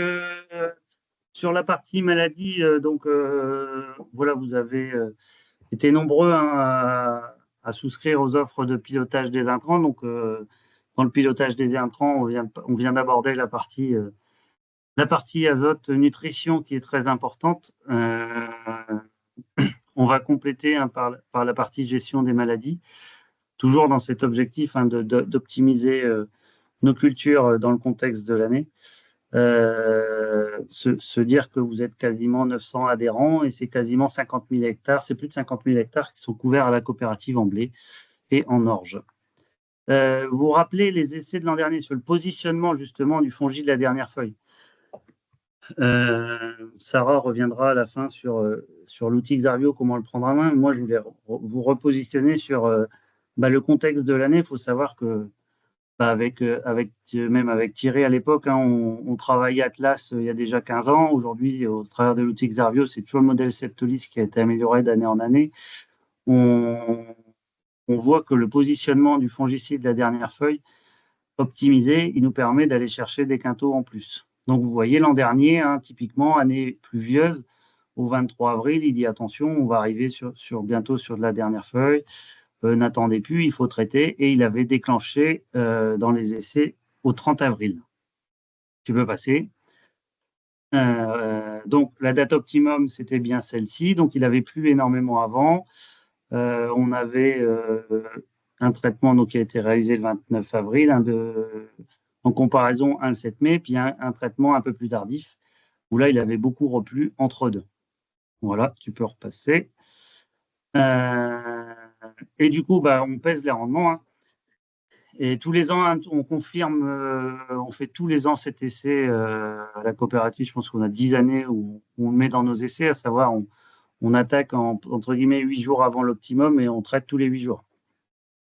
sur la partie maladie, voilà, vous avez été nombreux, hein, à souscrire aux offres de pilotage des intrants. Donc, dans le pilotage des intrants, on vient d'aborder la partie azote nutrition qui est très importante. On va compléter, hein, par la partie gestion des maladies, toujours dans cet objectif, hein, d'optimiser nos cultures dans le contexte de l'année. Se dire que vous êtes quasiment 900 adhérents et c'est quasiment 50 000 hectares, c'est plus de 50 000 hectares qui sont couverts à la coopérative en blé et en orge. Vous vous rappelez les essais de l'an dernier sur le positionnement justement du fongier de la dernière feuille. Sarah reviendra à la fin sur l'outil Xarvio, comment le prendre en main. Moi, je voulais vous repositionner sur le contexte de l'année. Il faut savoir que même avec Thierry à l'époque, hein, on travaillait Atlas il y a déjà 15 ans. Aujourd'hui, au travers de l'outil Xarvio, c'est toujours le modèle Septolis qui a été amélioré d'année en année. On voit que le positionnement du fongicide de la dernière feuille, optimisé, il nous permet d'aller chercher des quintaux en plus. Donc vous voyez l'an dernier, hein, typiquement, année pluvieuse, au 23 avril, il dit attention, on va arriver bientôt sur de la dernière feuille. N'attendez plus, il faut traiter, et il avait déclenché dans les essais au 30 avril. Tu peux passer. Donc la date optimum, c'était bien celle-ci, donc il avait plu énormément avant. On avait un traitement qui a été réalisé le 29 avril, hein, en comparaison un le 7 mai, puis un traitement un peu plus tardif, où là, il avait beaucoup replu entre deux. Voilà, tu peux repasser. Et du coup, on pèse les rendements. Hein. Et tous les ans, hein, on confirme, on fait tous les ans cet essai à la coopérative. Je pense qu'on a 10 années où on le met dans nos essais, à savoir on attaque entre guillemets 8 jours avant l'optimum et on traite tous les 8 jours.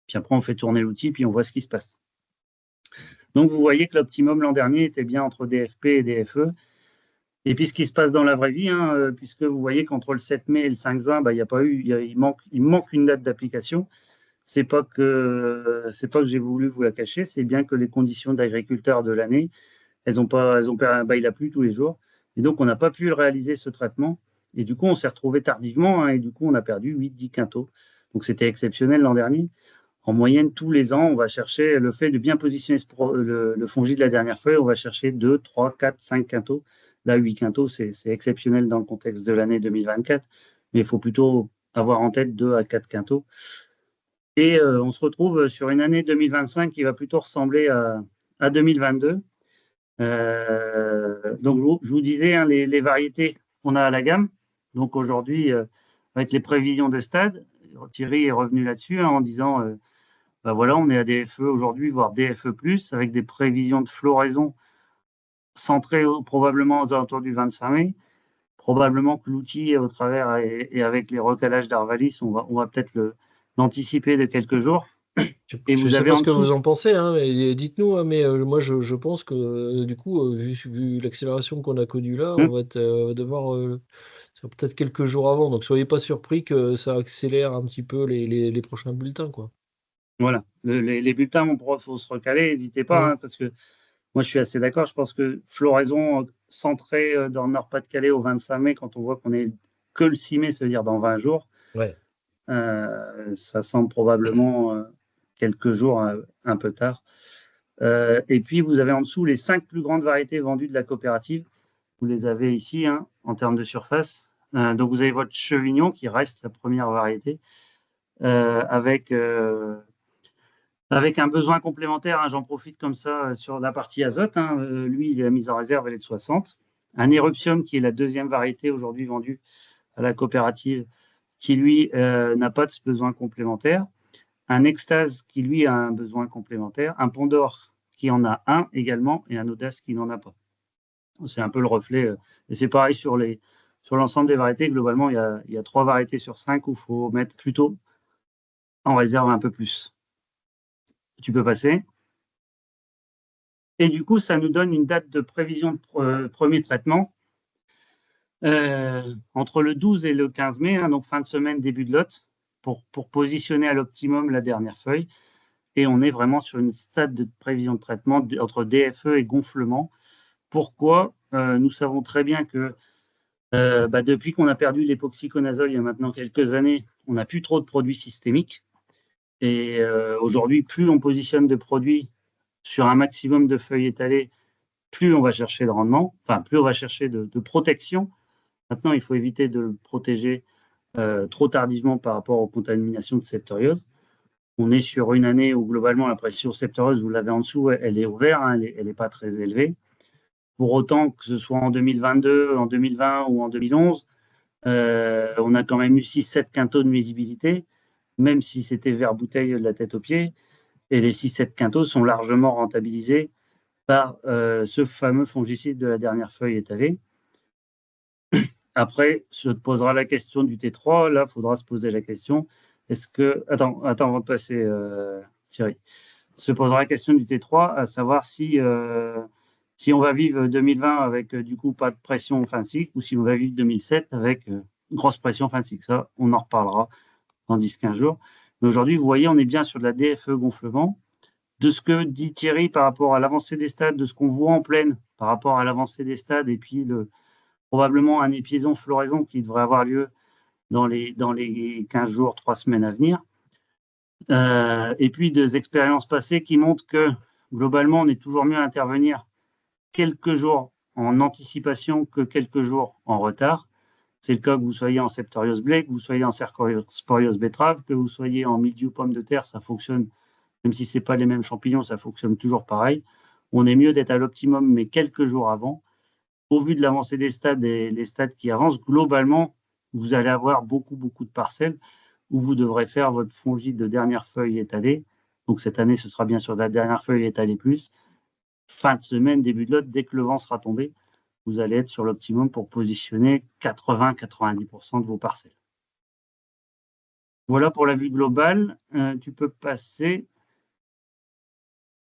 Puis après, on fait tourner l'outil, puis on voit ce qui se passe. Donc, vous voyez que l'optimum l'an dernier était bien entre DFP et DFE. Et puis, ce qui se passe dans la vraie vie, hein, puisque vous voyez qu'entre le 7 mai et le 5 juin, il y a pas eu, il manque une date d'application. C'est pas que j'ai voulu vous la cacher, c'est bien que les conditions d'agriculteurs de l'année, il a plu tous les jours. Et donc, on n'a pas pu le réaliser, ce traitement. Et du coup, on s'est retrouvé tardivement, hein, et du coup, on a perdu 8-10 quintaux. Donc, c'était exceptionnel l'an dernier. En moyenne, tous les ans, on va chercher le fait de bien positionner le fongi de la dernière feuille, on va chercher 2, 3, 4, 5 quintaux. Là, 8 quintaux, c'est exceptionnel dans le contexte de l'année 2024, mais il faut plutôt avoir en tête 2 à 4 quintaux. Et on se retrouve sur une année 2025 qui va plutôt ressembler à 2022. Donc, je vous disais, hein, les variétés qu'on a à la gamme. Donc, aujourd'hui, avec les prévisions de stade, Thierry est revenu là-dessus, hein, en disant voilà, on est à DFE aujourd'hui, voire DFE+, avec des prévisions de floraison centrées probablement aux alentours du 25 mai. Probablement que l'outil au travers et avec les recalages d'Arvalis, on va peut-être l'anticiper de quelques jours. Et je ne sais pas ce que vous en pensez, hein, mais dites-nous, hein, mais moi je pense que du coup, vu l'accélération qu'on a connue là, on va devoir peut-être quelques jours avant. Donc soyez pas surpris que ça accélère un petit peu les prochains bulletins, quoi. Voilà, les bulletins, il faut se recaler, n'hésitez pas, hein, parce que moi je suis assez d'accord. Je pense que floraison centrée dans le Nord-Pas-de-Calais au 25 mai, quand on voit qu'on est que le 6 mai, ça veut dire dans 20 jours, ça semble probablement quelques jours un peu tard. Et puis vous avez en dessous les 5 plus grandes variétés vendues de la coopérative. Vous les avez ici, hein, en termes de surface. Donc vous avez votre Chevignon qui reste la première variété, avec un besoin complémentaire, hein, j'en profite comme ça sur la partie azote. Hein, lui, la mise en réserve, elle est de 60. Un Eruptium, qui est la deuxième variété aujourd'hui vendue à la coopérative, qui lui n'a pas de ce besoin complémentaire. Un Extase, qui lui a un besoin complémentaire. Un Pondor, qui en a un également, et un Audace, qui n'en a pas. C'est un peu le reflet. Et c'est pareil sur l'ensemble des variétés. Globalement, il y a 3 variétés sur 5 où il faut mettre plutôt en réserve un peu plus. Tu peux passer. Et du coup, ça nous donne une date de prévision de premier traitement entre le 12 et le 15 mai, hein, donc fin de semaine, début de lot, pour positionner à l'optimum la dernière feuille. Et on est vraiment sur une stade de prévision de traitement entre DFE et gonflement. Pourquoi ? Nous savons très bien que depuis qu'on a perdu l'époxyconazole il y a maintenant quelques années, on n'a plus trop de produits systémiques. Et aujourd'hui, plus on positionne de produits sur un maximum de feuilles étalées, plus on va chercher de rendement, enfin plus on va chercher de protection. Maintenant, il faut éviter de le protéger trop tardivement par rapport aux contaminations de septoriose. On est sur une année où globalement la pression septorieuse, vous l'avez en dessous, elle est au vert, hein, elle n'est pas très élevée. Pour autant que ce soit en 2022, en 2020 ou en 2011, on a quand même eu 6-7 quintaux de nuisibilité, même si c'était vert bouteille de la tête aux pieds. Et les 6-7 quintaux sont largement rentabilisés par ce fameux fongicide de la dernière feuille étalée. Après, se posera la question du T3. Là, il faudra se poser la question, est-ce que... Attends, avant de passer, Thierry. Se posera la question du T3, à savoir si on va vivre 2020 avec, du coup, pas de pression fin de cycle, ou si on va vivre 2007 avec une grosse pression fin de cycle. Ça, on en reparlera dans 10-15 jours. Mais aujourd'hui, vous voyez, on est bien sur de la DFE gonflement. De ce que dit Thierry par rapport à l'avancée des stades, de ce qu'on voit en plaine par rapport à l'avancée des stades, et puis probablement un épisode floraison qui devrait avoir lieu dans les 15 jours, 3 semaines à venir. Et puis des expériences passées qui montrent que globalement, on est toujours mieux à intervenir quelques jours en anticipation que quelques jours en retard. C'est le cas que vous soyez en septoriose blé, que vous soyez en cercosporiose betterave, que vous soyez en mildiou pomme de terre, ça fonctionne, même si ce n'est pas les mêmes champignons, ça fonctionne toujours pareil. on est mieux d'être à l'optimum, mais quelques jours avant. Au vu de l'avancée des stades et les stades qui avancent, globalement, vous allez avoir beaucoup de parcelles où vous devrez faire votre fongique de dernière feuille étalée. Donc cette année, ce sera bien sûr la dernière feuille étalée plus. Fin de semaine, début de l'autre, dès que le vent sera tombé, vous allez être sur l'optimum pour positionner 80-90% de vos parcelles. Voilà pour la vue globale. Tu peux passer.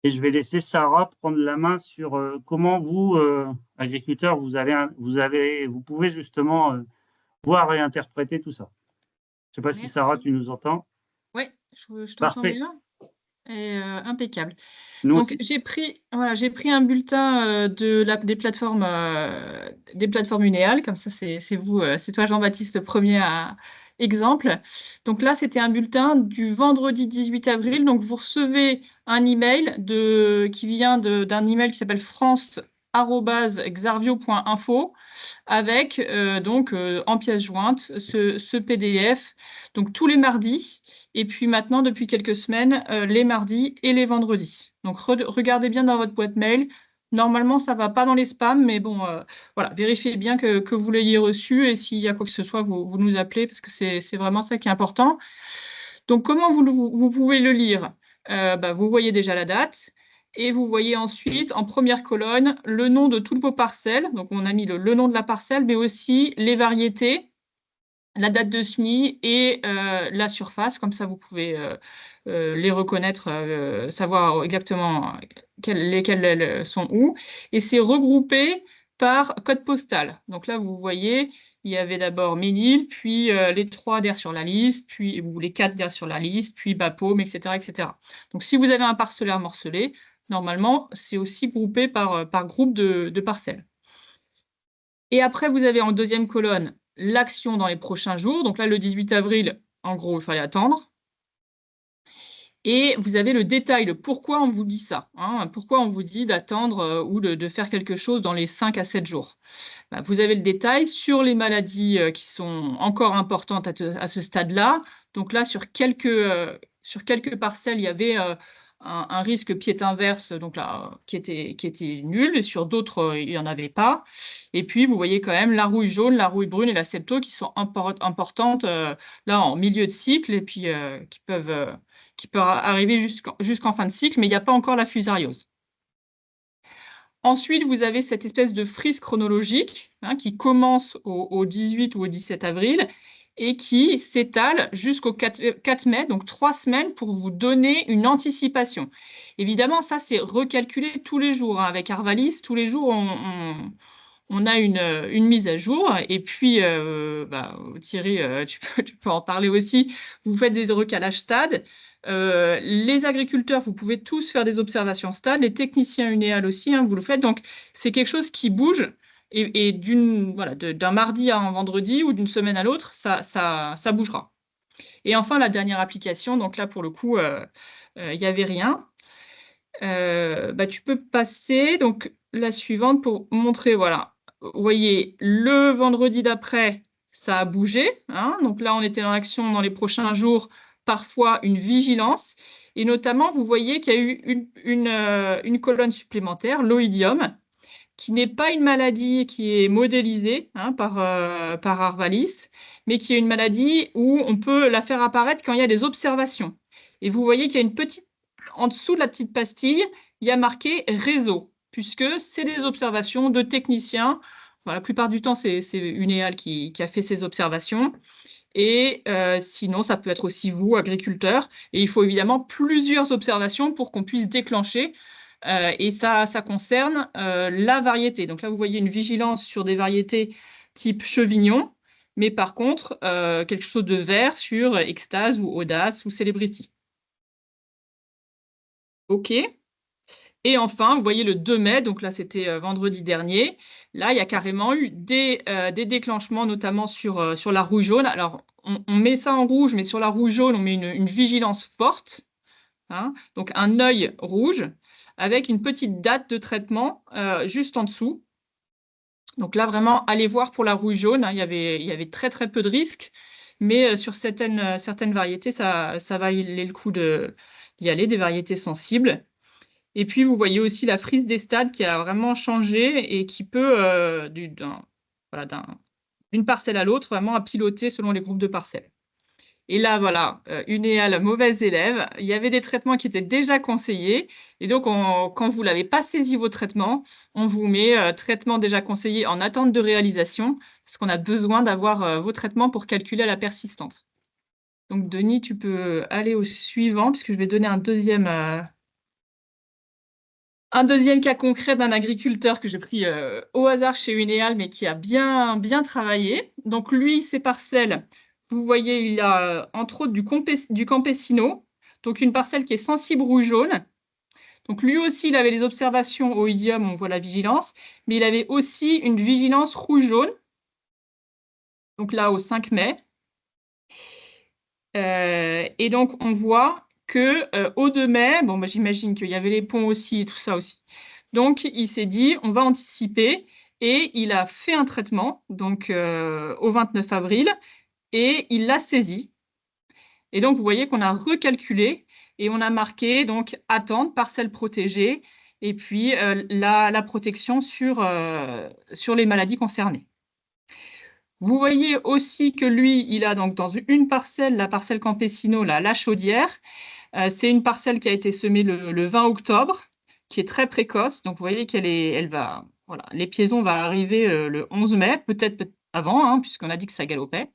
Et je vais laisser Sarah prendre la main sur comment vous, agriculteurs, vous pouvez justement voir et interpréter tout ça. Je ne sais pas si Sarah, tu nous entends. Oui, je t'entends Parfait. bien. Et impeccable. Nous Donc aussi. j'ai pris un bulletin des plateformes Unéal, comme ça c'est toi Jean-Baptiste le premier exemple. Donc là c'était un bulletin du vendredi 18 avril. Donc vous recevez un email qui vient d'un email qui s'appelle france@xarvio.info avec en pièce jointe ce PDF. Donc tous les mardis. Et puis maintenant, depuis quelques semaines, les mardis et les vendredis. Donc, regardez bien dans votre boîte mail. Normalement, ça ne va pas dans les spams, mais bon, voilà, vérifiez bien que vous l'ayez reçu et s'il y a quoi que ce soit, vous nous appelez parce que c'est vraiment ça qui est important. Donc, comment vous pouvez le lire? Vous voyez déjà la date et vous voyez ensuite, en première colonne, le nom de toutes vos parcelles. Donc, on a mis le nom de la parcelle, mais aussi les variétés, la date de semis et la surface, comme ça vous pouvez les reconnaître, savoir exactement lesquelles elles sont où. Et c'est regroupé par code postal. Donc là, vous voyez, il y avait d'abord Ménil, puis les 3 derrière sur la liste, ou les 4 derrière sur la liste, puis Bapaume, etc., etc. Donc si vous avez un parcellaire morcelé, normalement, c'est aussi groupé par groupe de parcelles. Et après, vous avez en deuxième colonne l'action dans les prochains jours. Donc là, le 18 avril, en gros, il fallait attendre. Et vous avez le détail, le pourquoi on vous dit ça. Pourquoi on vous dit d'attendre ou de faire quelque chose dans les 5 à 7 jours. Vous avez le détail sur les maladies qui sont encore importantes à ce stade-là. Donc là, sur quelques parcelles, il y avait un risque pied inverse donc là, qui était nul. Et sur d'autres, il n'y en avait pas. Et puis, vous voyez quand même la rouille jaune, la rouille brune et la septo qui sont importantes là en milieu de cycle et puis qui peuvent arriver jusqu'en fin de cycle, mais il n'y a pas encore la fusariose. Ensuite, vous avez cette espèce de frise chronologique qui commence au 18 ou au 17 avril et qui s'étale jusqu'au 4 mai, donc 3 semaines pour vous donner une anticipation. Évidemment, ça, c'est recalculé tous les jours. Avec Arvalis, tous les jours, on a une mise à jour. Et puis, Thierry, tu peux en parler aussi. Vous faites des recalages stades. Les agriculteurs, vous pouvez tous faire des observations stades. Les techniciens Unéal aussi, vous le faites. Donc, c'est quelque chose qui bouge. Et d'un mardi à un vendredi ou d'une semaine à l'autre, ça bougera. Et enfin, la dernière application. Donc là, pour le coup, il n'y avait rien. Tu peux passer donc la suivante pour montrer, voilà. Vous voyez, le vendredi d'après, ça a bougé. Donc là, on était dans l'action dans les prochains jours, parfois une vigilance. Et notamment, vous voyez qu'il y a eu une colonne supplémentaire, l'oïdium, qui n'est pas une maladie qui est modélisée par Arvalis, mais qui est une maladie où on peut la faire apparaître quand il y a des observations. Et vous voyez qu'il y a une petite, en dessous de la petite pastille, il y a marqué réseau, puisque c'est des observations de techniciens. La plupart du temps, c'est Unéal qui a fait ces observations. Et sinon, ça peut être aussi vous, agriculteurs. Et il faut évidemment plusieurs observations pour qu'on puisse déclencher. Et ça concerne la variété. Donc là, vous voyez une vigilance sur des variétés type chevignon, mais par contre, quelque chose de vert sur Extase ou Audace ou Celebrity. OK. Et enfin, vous voyez le 2 mai, donc là, c'était vendredi dernier. Là, il y a carrément eu des déclenchements, notamment sur la rouille jaune. Alors, on met ça en rouge, mais sur la rouille jaune, on met une vigilance forte. Donc, un œil rouge avec une petite date de traitement juste en dessous. Donc là, vraiment, allez voir pour la rouille jaune. Il y avait très, très peu de risques. Mais sur certaines variétés, ça valait le coup d'y aller, des variétés sensibles. Et puis, vous voyez aussi la frise des stades qui a vraiment changé et qui peut, d'une parcelle à l'autre, vraiment à piloter selon les groupes de parcelles. Et là, voilà, Unéa, mauvaise élève. Il y avait des traitements qui étaient déjà conseillés. Et donc, quand vous n'avez pas saisi vos traitements, on vous met traitement déjà conseillé en attente de réalisation, parce qu'on a besoin d'avoir vos traitements pour calculer la persistance. Donc, Denis, tu peux aller au suivant, puisque je vais donner un deuxième cas concret d'un agriculteur que j'ai pris au hasard chez Unéal, mais qui a bien travaillé. Donc, lui, ses parcelles, vous voyez, il a entre autres du campesino, donc une parcelle qui est sensible rouge-jaune. Donc, lui aussi, il avait les observations au idiome, on voit la vigilance, mais il avait aussi une vigilance rouge-jaune. Donc là, au 5 mai. Et donc, on voit que au 2 mai, bon, bah, j'imagine qu'il y avait les ponts aussi et tout ça aussi. Donc, il s'est dit, on va anticiper, et il a fait un traitement, donc au 29 avril, et il l'a saisi. Et donc, vous voyez qu'on a recalculé, et on a marqué, donc, attente, parcelle protégée, et puis la protection sur les maladies concernées. Vous voyez aussi que lui, il a donc dans une parcelle, la parcelle Campesino, la Chaudière. C'est une parcelle qui a été semée le 20 octobre, qui est très précoce. Donc, vous voyez voilà, les piaisons vont arriver le 11 mai, peut-être avant, hein, puisqu'on a dit que ça galopait.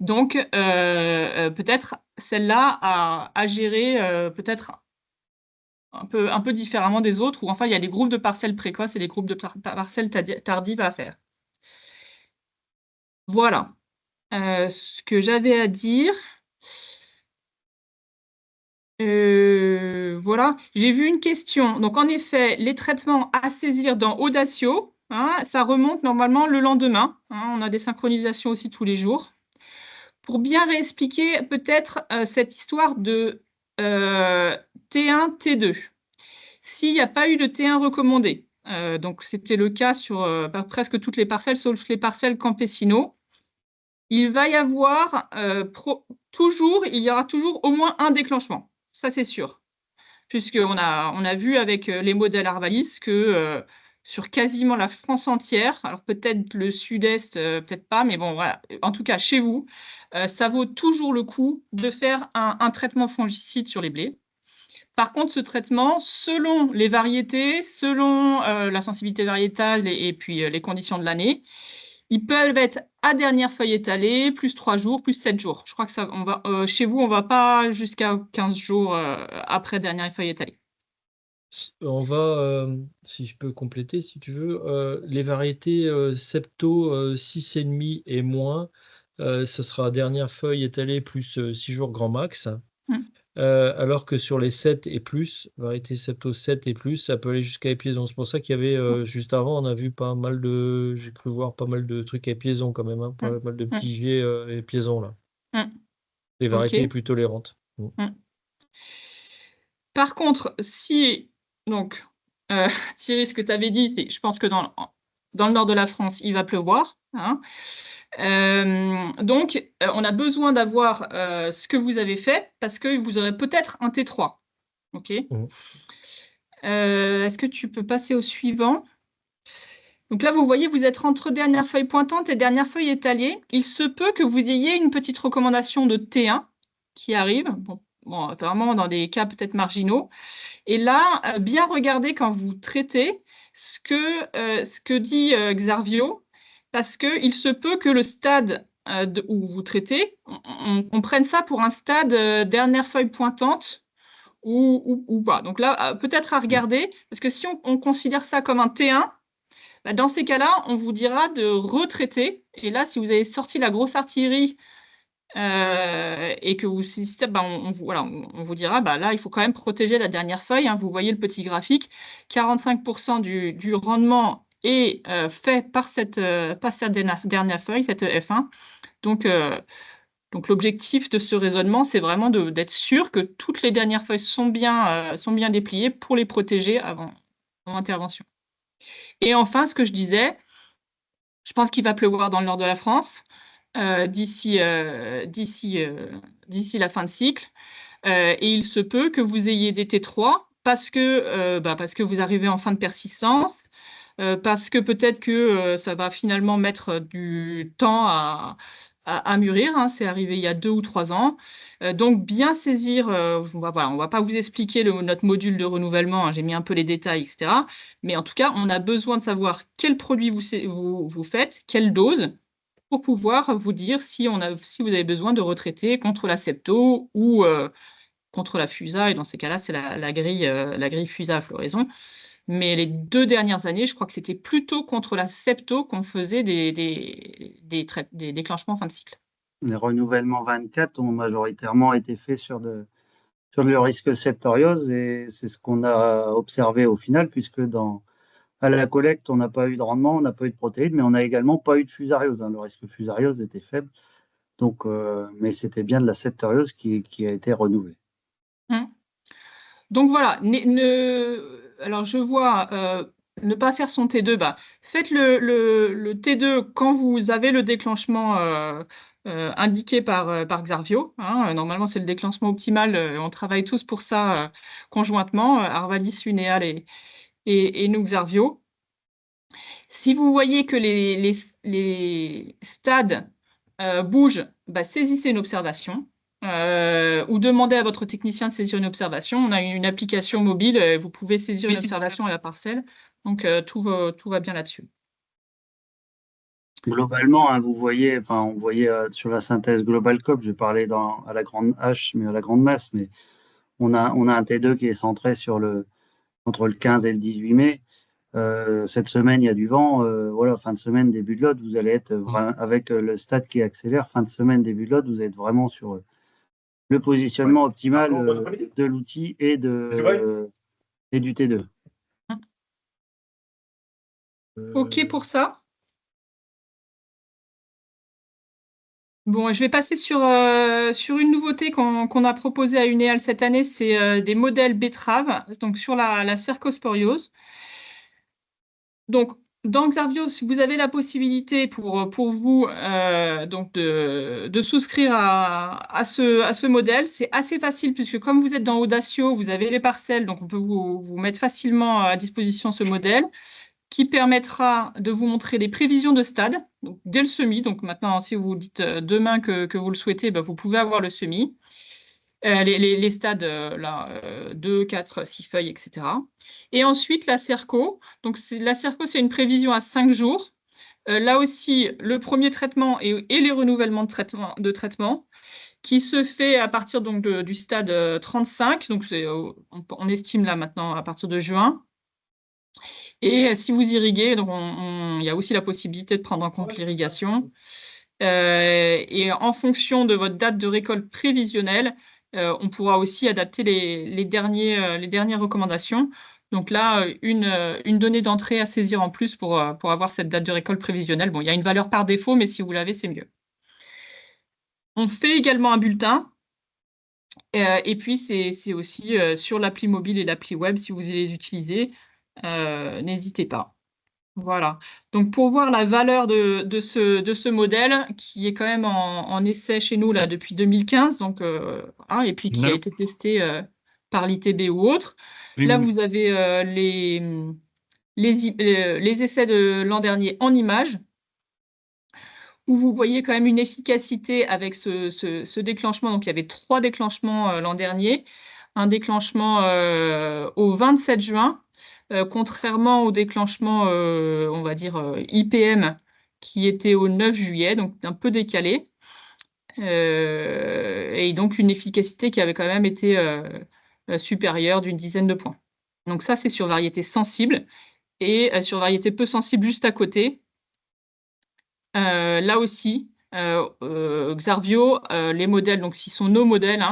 Donc, peut-être celle-là à gérer peut-être un peu différemment des autres, où enfin, il y a des groupes de parcelles précoces et des groupes de parcelles tardives à faire. Voilà ce que j'avais à dire. Voilà, j'ai vu une question. Donc, en effet, les traitements à saisir dans Audacio, hein, ça remonte normalement le lendemain. Hein, on a des synchronisations aussi tous les jours. Pour bien réexpliquer peut-être cette histoire de T1, T2. S'il n'y a pas eu de T1 recommandé, donc c'était le cas sur presque toutes les parcelles, sauf les parcelles Campesino, il va y avoir il y aura toujours au moins un déclenchement. Ça, c'est sûr. Puisqu'on a vu avec les modèles Arvalis que sur quasiment la France entière, alors peut-être le sud-est, peut-être pas, mais bon, voilà, en tout cas chez vous, ça vaut toujours le coup de faire un traitement fongicide sur les blés. Par contre, ce traitement, selon les variétés, selon la sensibilité variétale et puis les conditions de l'année, ils peuvent être à dernière feuille étalée, plus 3 jours, plus 7 jours. Je crois que chez vous, on ne va pas jusqu'à 15 jours après dernière feuille étalée. On va, si je peux compléter, si tu veux, les variétés septo 6,5 et moins, ça sera dernière feuille étalée plus 6 jours grand max. Alors que sur les 7 et plus, variété septo 7 et plus, ça peut aller jusqu'à épiaison. C'est pour ça qu'il y avait, juste avant, on a vu pas mal j'ai cru voir pas mal de trucs à épiaison quand même, hein, pas mal de petits giets épiaison là. Les variétés les plus tolérantes. Par contre, donc, Thierry, ce que tu avais dit, c'est je pense que dans le nord de la France, il va pleuvoir. Hein. Donc, on a besoin d'avoir ce que vous avez fait parce que vous aurez peut-être un T3. OK. Est-ce que tu peux passer au suivant? Donc là, vous voyez, vous êtes entre dernière feuille pointante et dernière feuille étalée. Il se peut que vous ayez une petite recommandation de T1 qui arrive. Bon, apparemment dans des cas peut-être marginaux. Et là, bien regarder quand vous traitez ce que dit Xarvio, parce qu'il se peut que le stade où vous traitez, on prenne ça pour un stade dernière feuille pointante ou pas. Donc là, peut-être à regarder, parce que si on considère ça comme un T1, bah, dans ces cas-là, on vous dira de retraiter. Et là, si vous avez sorti la grosse artillerie et que vous, bah, on vous dira, bah, là, il faut quand même protéger la dernière feuille. Hein. Vous voyez le petit graphique, 45% du rendement est fait par cette dernière feuille, cette F1. Donc l'objectif de ce raisonnement, c'est vraiment d'être sûr que toutes les dernières feuilles sont bien dépliées pour les protéger avant intervention. Et enfin, ce que je disais, je pense qu'il va pleuvoir dans le nord de la France d'ici la fin de cycle. Et il se peut que vous ayez des T3 parce que vous arrivez en fin de persistance, parce que peut-être que ça va finalement mettre du temps à mûrir, hein. C'est arrivé il y a 2 ou 3 ans. Donc, bien saisir, on va pas vous expliquer notre module de renouvellement, hein, j'ai mis un peu les détails, etc. Mais en tout cas, on a besoin de savoir quel produit vous faites, quelle dose, pour pouvoir vous dire si vous avez besoin de retraiter contre la septo ou contre la FUSA. Et dans ces cas-là, c'est la grille FUSA à floraison. Mais les 2 dernières années, je crois que c'était plutôt contre la septo qu'on faisait des déclenchements en fin de cycle. Les renouvellements 24 ont majoritairement été faits sur le risque septoriose, et c'est ce qu'on a observé au final, puisque à la collecte, on n'a pas eu de rendement, on n'a pas eu de protéines, mais on n'a également pas eu de fusariose, hein. Le risque fusariose était faible, donc, mais c'était bien de la septoriose qui a été renouvelée. Donc voilà, alors je vois ne pas faire son T2, faites le T2 quand vous avez le déclenchement indiqué par Xarvio, hein. Normalement, c'est le déclenchement optimal. On travaille tous pour ça conjointement, Arvalis, Unéal et nous, Xarvio. Si vous voyez que les stades bougent, saisissez une observation. Ou demandez à votre technicien de saisir une observation. On a une application mobile, vous pouvez saisir une observation à la parcelle. Donc, tout va bien là-dessus. Globalement, hein, on voyait sur la synthèse Global COP, je parlais à la grande H, mais à la grande masse, mais on a un T2 qui est centré entre le 15 et le 18 mai. Cette semaine, il y a du vent. Voilà, fin de semaine, début de lot, vous allez être avec le stade qui accélère. Fin de semaine, début de lot, vous êtes vraiment sur le positionnement optimal de l'outil et du T2. OK pour ça. Bon, je vais passer sur une nouveauté qu'on a proposée à Unéal cette année, c'est des modèles betteraves, donc sur la cercosporiose. Donc, dans Xarvio, si vous avez la possibilité pour vous donc de souscrire à ce modèle, c'est assez facile puisque comme vous êtes dans Audacio, vous avez les parcelles, donc on peut vous mettre facilement à disposition ce modèle qui permettra de vous montrer les prévisions de stade donc, dès le semis. Donc maintenant, si vous dites demain que vous le souhaitez, vous pouvez avoir le semis. Les stades, 2, 4, 6 feuilles, etc. Et ensuite, la Cerco. Donc, la Cerco, c'est une prévision à 5 jours. Là aussi, le premier traitement et les renouvellements de traitement qui se fait à partir donc, du stade 35. Donc, on estime là maintenant à partir de juin. Et si vous irriguez, donc il y a aussi la possibilité de prendre en compte l'irrigation. Et en fonction de votre date de récolte prévisionnelle, on pourra aussi adapter les dernières recommandations. Donc là, une donnée d'entrée à saisir en plus pour avoir cette date de récolte prévisionnelle. Bon, il y a une valeur par défaut, mais si vous l'avez, c'est mieux. On fait également un bulletin. Et puis, c'est aussi sur l'appli mobile et l'appli web, si vous les utilisez, n'hésitez pas. Voilà. Donc, pour voir la valeur de ce modèle, qui est quand même en essai chez nous là, depuis 2015, donc, et puis qui a été testé par l'ITB ou autre. Là, vous avez les essais de l'an dernier en images, où vous voyez quand même une efficacité avec ce déclenchement. Donc, il y avait 3 déclenchements l'an dernier. Un déclenchement au 27 juin, contrairement au déclenchement, on va dire, IPM, qui était au 9 juillet, donc un peu décalé. Et donc, une efficacité qui avait quand même été supérieure d'une dizaine de points. Donc ça, c'est sur variété sensible. Et sur variété peu sensible, juste à côté, là aussi, Xarvio, les modèles, donc ce sont nos modèles,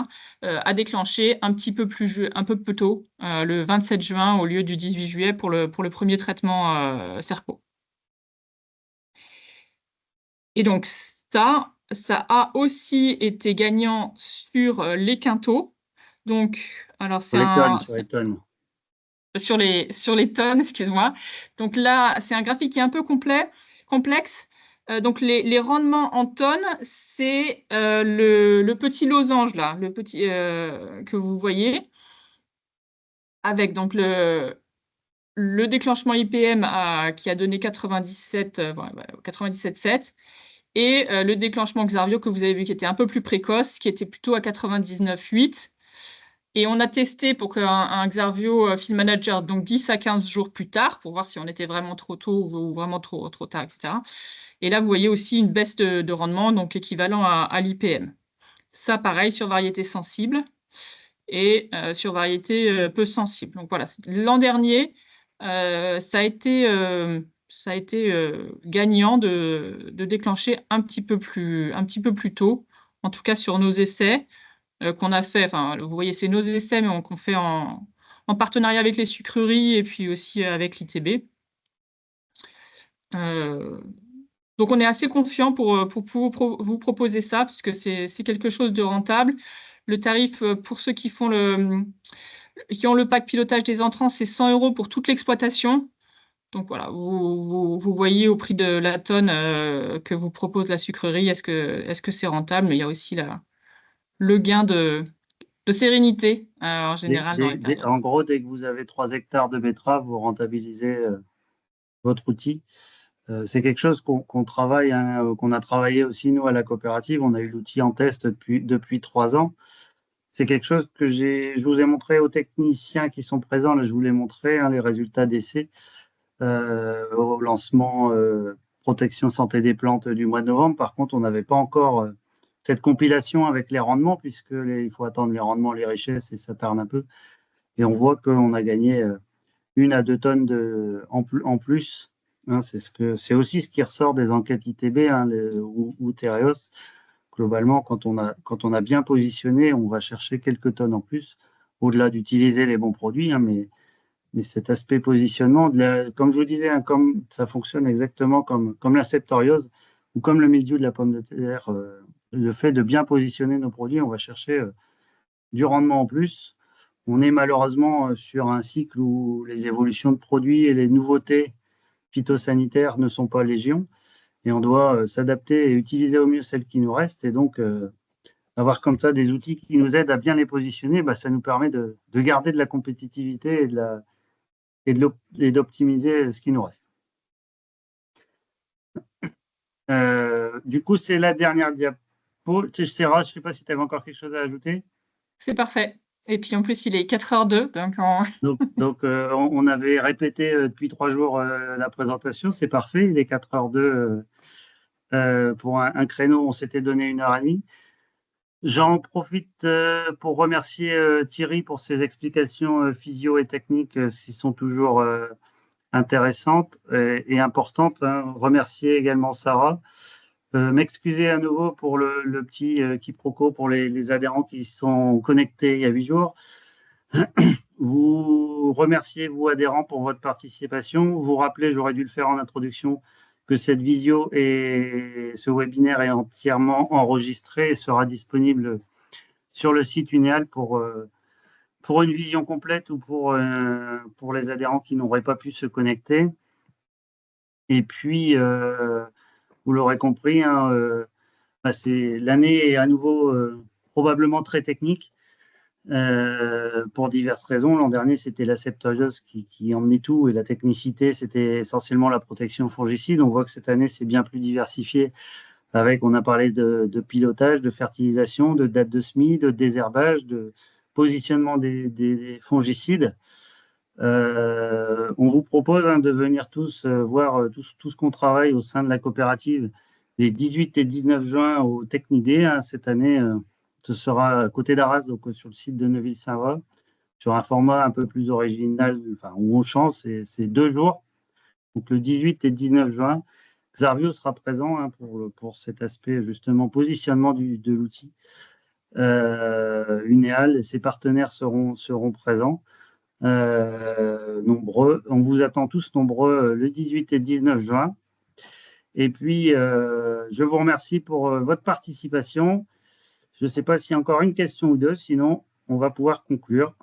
à déclencher un peu plus tôt, le 27 juin au lieu du 18 juillet pour le premier traitement Cerco. Et donc ça a aussi été gagnant sur les quintaux. Donc, alors c'est sur les tonnes. Sur les tonnes, excuse-moi. Donc là, c'est un graphique qui est un peu complexe. Donc les rendements en tonnes, c'est le petit losange là, le petit que vous voyez. avec donc le déclenchement IPM qui a donné 97,7 et le déclenchement Xarvio que vous avez vu qui était un peu plus précoce, qui était plutôt à 99,8. Et on a testé pour qu'un Xarvio Field Manager, donc 10 à 15 jours plus tard, pour voir si on était vraiment trop tôt ou vraiment trop tard, etc. Et là, vous voyez aussi une baisse de rendement, donc équivalent à l'IPM. Ça, pareil, sur variété sensible et sur variété peu sensible. Donc voilà, l'an dernier, ça a été gagnant de déclencher un petit peu plus tôt, en tout cas sur nos essais qu'on a fait. Enfin, vous voyez, c'est nos essais, mais qu'on fait en partenariat avec les sucreries et puis aussi avec l'ITB. Donc, on est assez confiant pour vous proposer ça, puisque c'est quelque chose de rentable. Le tarif pour ceux qui ont le pack pilotage des entrants, c'est 100 € pour toute l'exploitation. Donc voilà, vous voyez au prix de la tonne que vous propose la sucrerie, est-ce que c'est rentable? Mais il y a aussi le gain de sérénité en général dans les périodes. En gros, dès que vous avez 3 hectares de betteraves, vous rentabilisez votre outil. C'est quelque chose qu'on travaille, hein, qu'on a travaillé aussi nous à la coopérative. On a eu l'outil en test depuis 3 ans. C'est quelque chose que je vous ai montré aux techniciens qui sont présents. Là, je vous l'ai montré, hein, les résultats d'essai au lancement protection santé des plantes du mois de novembre. Par contre, on n'avait pas encore cette compilation avec les rendements, puisque il faut attendre les rendements, les richesses, et ça tarde un peu. Et on voit qu'on a gagné 1 à 2 tonnes en plus. Hein, c'est aussi ce qui ressort des enquêtes ITB, hein, ou Tereos. Globalement, quand on a bien positionné, on va chercher quelques tonnes en plus, au-delà d'utiliser les bons produits, hein, mais cet aspect positionnement, comme je vous disais, hein, comme ça fonctionne exactement comme la septoriose ou comme le mildiou de la pomme de terre, le fait de bien positionner nos produits, on va chercher du rendement en plus. On est malheureusement sur un cycle où les évolutions de produits et les nouveautés phytosanitaires ne sont pas légion, et on doit s'adapter et utiliser au mieux celles qui nous restent. Et donc, avoir comme ça des outils qui nous aident à bien les positionner, ça nous permet de garder de la compétitivité et d'optimiser ce qui nous reste. Du coup, c'est la dernière diapo. Sarah, je ne sais pas si tu avais encore quelque chose à ajouter. C'est parfait. Et puis en plus, il est 4h02. Donc on avait répété depuis 3 jours la présentation. C'est parfait. Il est 4h02 pour un créneau. On s'était donné 1h30. J'en profite pour remercier Thierry pour ses explications physio et techniques, qui sont toujours intéressantes et importantes. Hein. Remercier également Sarah. M'excuser à nouveau pour le petit quiproquo pour les adhérents qui sont connectés il y a 8 jours. Vous remercier, vous adhérents, pour votre participation. Vous rappelez, j'aurais dû le faire en introduction, que cette visio et ce webinaire est entièrement enregistré et sera disponible sur le site Unéal pour une vision complète ou pour les adhérents qui n'auraient pas pu se connecter. Et puis, vous l'aurez compris, hein, l'année est à nouveau probablement très technique pour diverses raisons. L'an dernier, c'était la septoriose qui emmenait tout, et la technicité, c'était essentiellement la protection fongicide. On voit que cette année, c'est bien plus diversifié. On a parlé de pilotage, de fertilisation, de date de semis, de désherbage, de positionnement des fongicides. On vous propose de venir tous voir tout ce qu'on travaille au sein de la coopérative les 18 et 19 juin au Technidé. Hein, cette année, ce sera à côté d'Arras, donc sur le site de Neuville-Saint-Vaast, sur un format un peu plus original, où on change, c'est 2 jours. Donc le 18 et 19 juin, Xarvio sera présent, hein, pour cet aspect justement positionnement de l'outil. Unéal et ses partenaires seront présents. Nombreux. On vous attend tous nombreux le 18 et 19 juin. Et puis, je vous remercie pour votre participation. Je ne sais pas s'il y a encore une question ou deux, sinon on va pouvoir conclure.